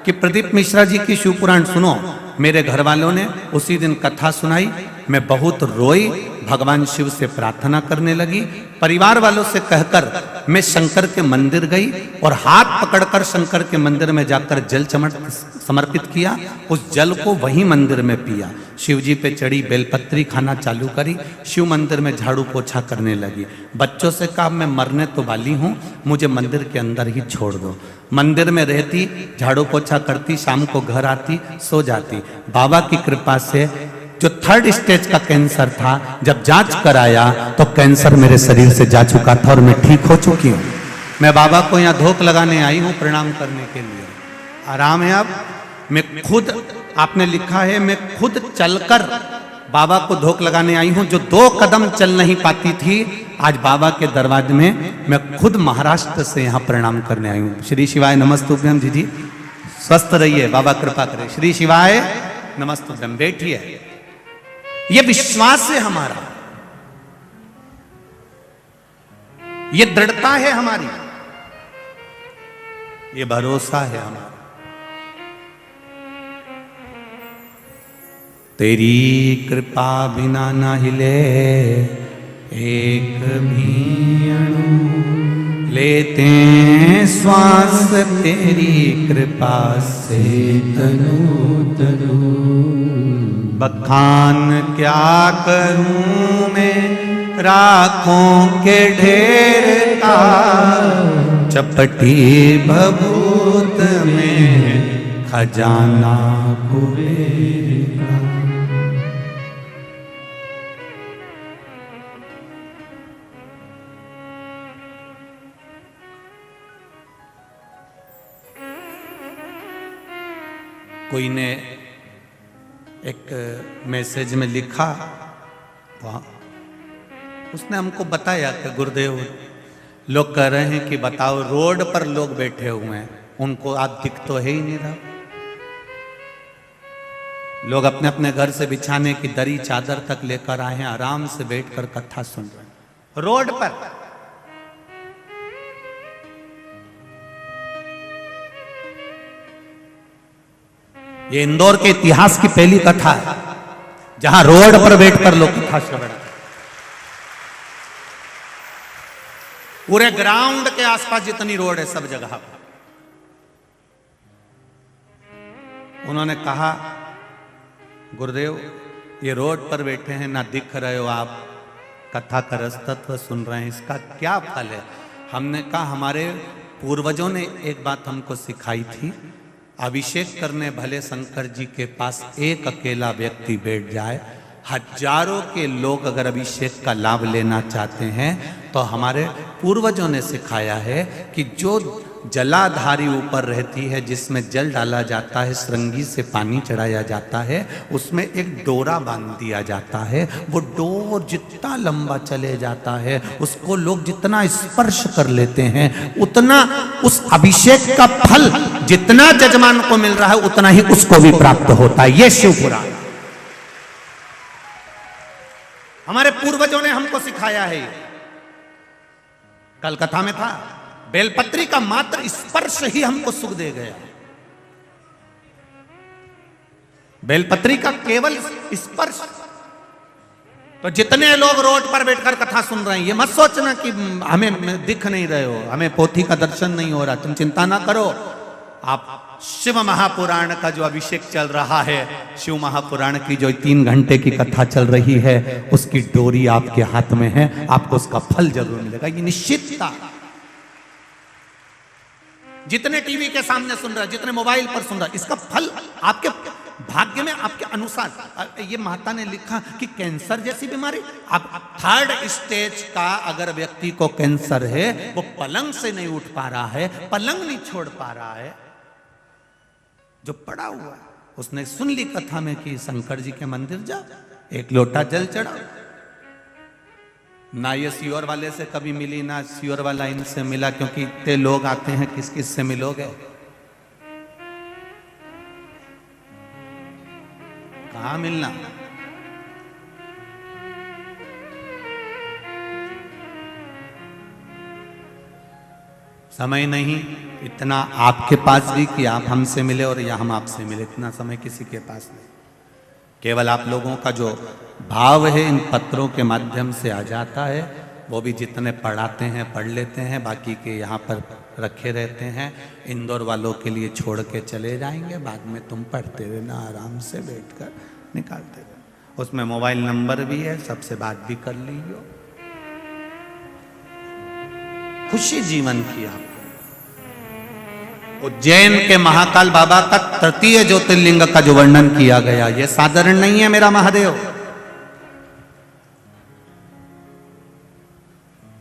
S1: कि प्रदीप मिश्रा जी की शिव पुराण सुनो। मेरे घर वालों ने उसी दिन कथा सुनाई, मैं बहुत रोई, भगवान शिव से प्रार्थना करने लगी। परिवार वालों से कहकर मैं शंकर के मंदिर गई और हाथ पकड़कर शंकर के मंदिर में जाकर जल समर्पित किया। उस जल को वहीं मंदिर में पिया, शिव जी पे चढ़ी बेलपत्री खाना चालू करी, शिव मंदिर में झाड़ू पोछा करने लगी। बच्चों से कहा मैं मरने तो वाली हूँ, मुझे मंदिर के अंदर ही छोड़ दो। मंदिर में रहती, झाड़ू पोछा करती, शाम को घर आती, सो जाती। बाबा की कृपा से जो 3rd स्टेज का कैंसर था, जब जांच कराया तो कैंसर मेरे शरीर से जा चुका था और मैं ठीक हो चुकी हूँ। मैं बाबा को यहाँ धोख लगाने आई हूँ प्रणाम करने के लिए। आराम है। अब मैं खुद, आपने लिखा है, मैं खुद चलकर बाबा को धोख लगाने आई हूँ। जो 2 कदम चल नहीं पाती थी, आज बाबा के दरवाजे में मैं खुद महाराष्ट्र से यहाँ प्रणाम करने आई हूँ। श्री शिवाय नमस्तुभ्यम। जी स्वस्थ रहिए, बाबा कृपा करे। श्री शिवाय नमस्तुभ्यम। बैठिए। ये विश्वास है हमारा, ये दृढ़ता है हमारी, ये भरोसा है हमारा। तेरी कृपा बिना न हिले एक भी अणु, लेते श्वास तेरी कृपा से तनु तनु। बखान क्या करूं मैं राखों के ढेर का, चपटी भभूत में खजाना कुबेर का। कोई ने एक मैसेज में लिखा, उसने हमको बताया कि गुरुदेव, लोग कह रहे हैं कि बताओ रोड पर लोग बैठे हुए हैं, उनको आज दिख तो है ही नहीं रहा। लोग अपने अपने घर से बिछाने की दरी चादर तक लेकर आए हैं, आराम से बैठकर कथा सुन रहे हैं रोड पर। ये इंदौर के इतिहास की पहली कथा है जहां रोड पर बैठकर लोग कथा श्रवण। पूरे ग्राउंड के आसपास जितनी रोड है सब जगह पर। उन्होंने कहा गुरुदेव, ये रोड पर बैठे हैं, ना दिख रहे हो आप, कथा का रस तत्व सुन रहे हैं, इसका क्या फल है? हमने कहा हमारे पूर्वजों ने एक बात हमको सिखाई थी, अभिषेक करने भले शंकर जी के पास एक अकेला व्यक्ति बैठ जाए, हजारों के लोग अगर अभिषेक का लाभ लेना चाहते हैं तो हमारे पूर्वजों ने सिखाया है कि जो जलाधारी ऊपर रहती है, जिसमें जल डाला जाता है, श्रृंगी से पानी चढ़ाया जाता है, उसमें एक डोरा बांध दिया जाता है। वो डोर जितना लंबा चले जाता है, उसको लोग जितना स्पर्श कर लेते हैं, उतना उस अभिषेक का फल जितना जजमान को मिल रहा है उतना ही उसको भी प्राप्त होता है। ये शिव पुराण हमारे पूर्वजों ने हमको सिखाया है। कल कथा में था, बेलपत्री का मात्र स्पर्श ही हमको सुख दे गया। बेलपत्री का केवल स्पर्श। तो जितने लोग रोड पर बैठकर कथा सुन रहे हैं, ये मत सोचना कि हमें दिख नहीं रहे हो, हमें पोथी का दर्शन नहीं हो रहा, तुम चिंता ना करो। आप शिव महापुराण का जो अभिषेक चल रहा है, शिव महापुराण की जो 3 घंटे की कथा चल रही है, उसकी डोरी आपके हाथ में है, आपको उसका फल जरूर मिलेगा, ये निश्चितता। जितने टीवी के सामने सुन रहे हैं, जितने मोबाइल पर सुन रहे हैं, इसका फल आपके भाग्य में आपके अनुसार। ये माता ने लिखा कि कैंसर जैसी बीमारी, अब 3rd स्टेज का अगर व्यक्ति को कैंसर है, वो पलंग से नहीं उठ पा रहा है, पलंग नहीं छोड़ पा रहा है, जो पड़ा हुआ है, उसने सुन ली कथा में कि शंकर जी के मंदिर जाओ, 1 लोटा जल चढ़ाओ। ना ये सीवर वाले से कभी मिली, ना सीवर वाला इनसे मिला, क्योंकि इतने लोग आते हैं, किस किस से मिलोगे? कहां मिलना। समय नहीं इतना आपके पास भी कि आप हमसे मिले और या हम आपसे मिले, इतना समय किसी के पास नहीं। केवल आप लोगों का जो भाव है इन पत्रों के माध्यम से आ जाता है, वो भी जितने पढ़ाते हैं पढ़ लेते हैं, बाकी के यहाँ पर रखे रहते हैं। इंदौर वालों के लिए छोड़ के चले जाएंगे, बाद में तुम पढ़ते रहना आराम से बैठकर, निकालते रहना। उसमें मोबाइल नंबर भी है, सबसे बात भी कर लीजिए। खुशी जीवन की आपको। उज्जैन के महाकाल बाबा का 3 ज्योतिर्लिंग का जो वर्णन किया गया, ये साधारण नहीं है मेरा महादेव।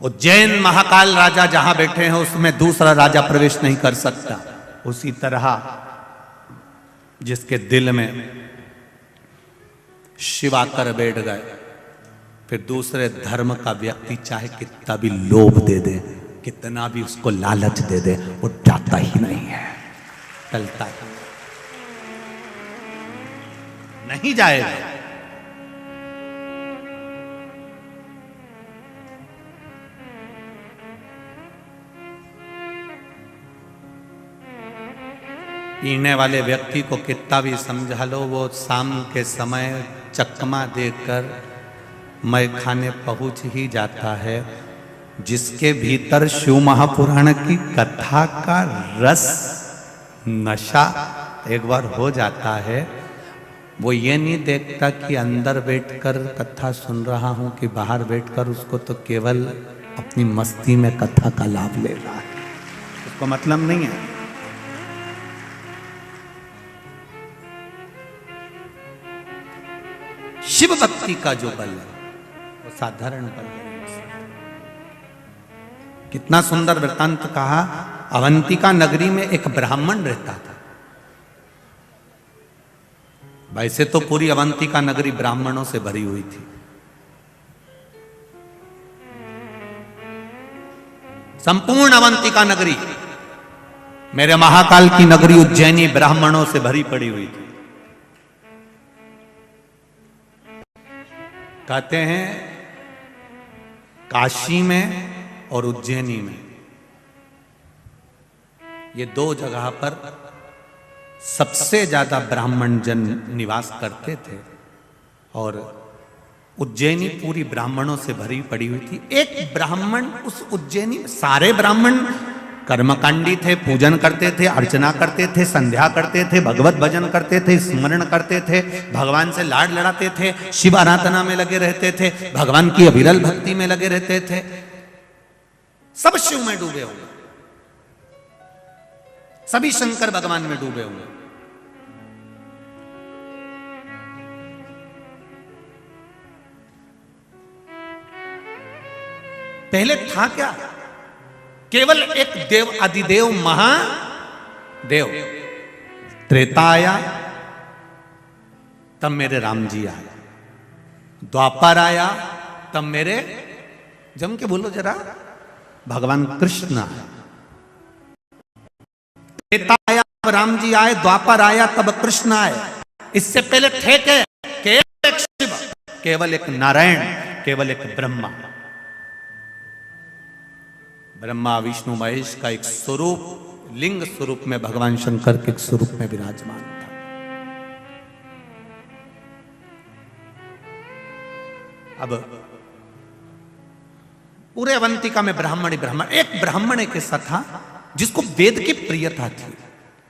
S1: उज्जैन महाकाल राजा जहां बैठे हैं, उसमें दूसरा राजा प्रवेश नहीं कर सकता। उसी तरह जिसके दिल में शिव आकर बैठ गए, फिर दूसरे धर्म का व्यक्ति चाहे कितना भी लोभ दे दे, कितना भी उसको लालच दे दे, वो जाता ही नहीं है, टलता ही नहीं जाएगा। पीने वाले व्यक्ति को कितना भी समझा लो, वो शाम के समय चकमा देकर मैं खाने पहुंच ही जाता है। जिसके भीतर शिव महापुराण की कथा का रस नशा एक बार हो जाता है, वो ये नहीं देखता कि अंदर बैठकर कथा सुन रहा हूं कि बाहर बैठकर, उसको तो केवल अपनी मस्ती में कथा का लाभ ले रहा है, उसको मतलब नहीं है। शिव भक्ति का जो बल है वो साधारण बल है। कितना सुंदर वृत्तांत कहा। अवंतिका नगरी में एक ब्राह्मण रहता था। वैसे तो पूरी अवंतिका नगरी ब्राह्मणों से भरी हुई थी। संपूर्ण अवंतिका नगरी, मेरे महाकाल की नगरी उज्जैनी ब्राह्मणों से भरी पड़ी हुई थी। कहते हैं काशी में और उज्जैनी में, ये 2 जगह पर सबसे ज्यादा ब्राह्मण जन निवास करते थे, और उज्जैनी पूरी ब्राह्मणों से भरी पड़ी हुई थी। एक ब्राह्मण उस उज्जैनी, सारे ब्राह्मण कर्मकांडी थे, पूजन करते थे, अर्चना करते थे, संध्या करते थे, भगवत भजन करते थे, स्मरण करते थे, भगवान से लाड लड़ाते थे, शिव आराधना में लगे रहते थे, भगवान की अविरल भक्ति में लगे रहते थे। सब शिव में डूबे होंगे, सभी शंकर भगवान में डूबे होंगे। पहले था क्या? केवल एक देव, अधिदेव महादेव। त्रेता आया तब मेरे राम जी आए, द्वापर आया तब मेरे, जम के बोलो जरा, भगवान कृष्ण आए। त्रेता आया तब राम जी आए, द्वापर आया तब कृष्ण आए। इससे पहले थे के केवल एक शिव, केवल एक नारायण, केवल एक ब्रह्मा। ब्रह्मा विष्णु महेश का एक स्वरूप, लिंग स्वरूप में भगवान शंकर के एक स्वरूप में विराजमान था। अब पूरे अवंतिका में ब्राह्मण ही ब्राह्मण। एक ब्राह्मण एक ऐसा था जिसको वेद की प्रियता थी,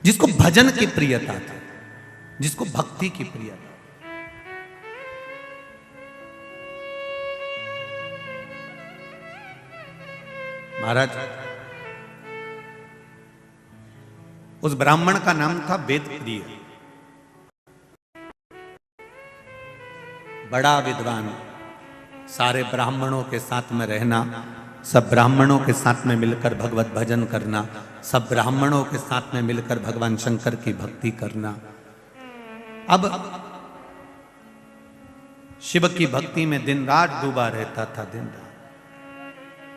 S1: जिसको भजन की प्रियता थी, जिसको भक्ति की प्रियता। महाराज, उस ब्राह्मण का नाम था वेद प्रिय। बड़ा विद्वान, सारे ब्राह्मणों के साथ में रहना, सब ब्राह्मणों के साथ में मिलकर भगवत भजन करना, सब ब्राह्मणों के साथ में मिलकर भगवान शंकर की भक्ति करना। अब शिव की भक्ति में दिन रात डूबा रहता था, दिन रात।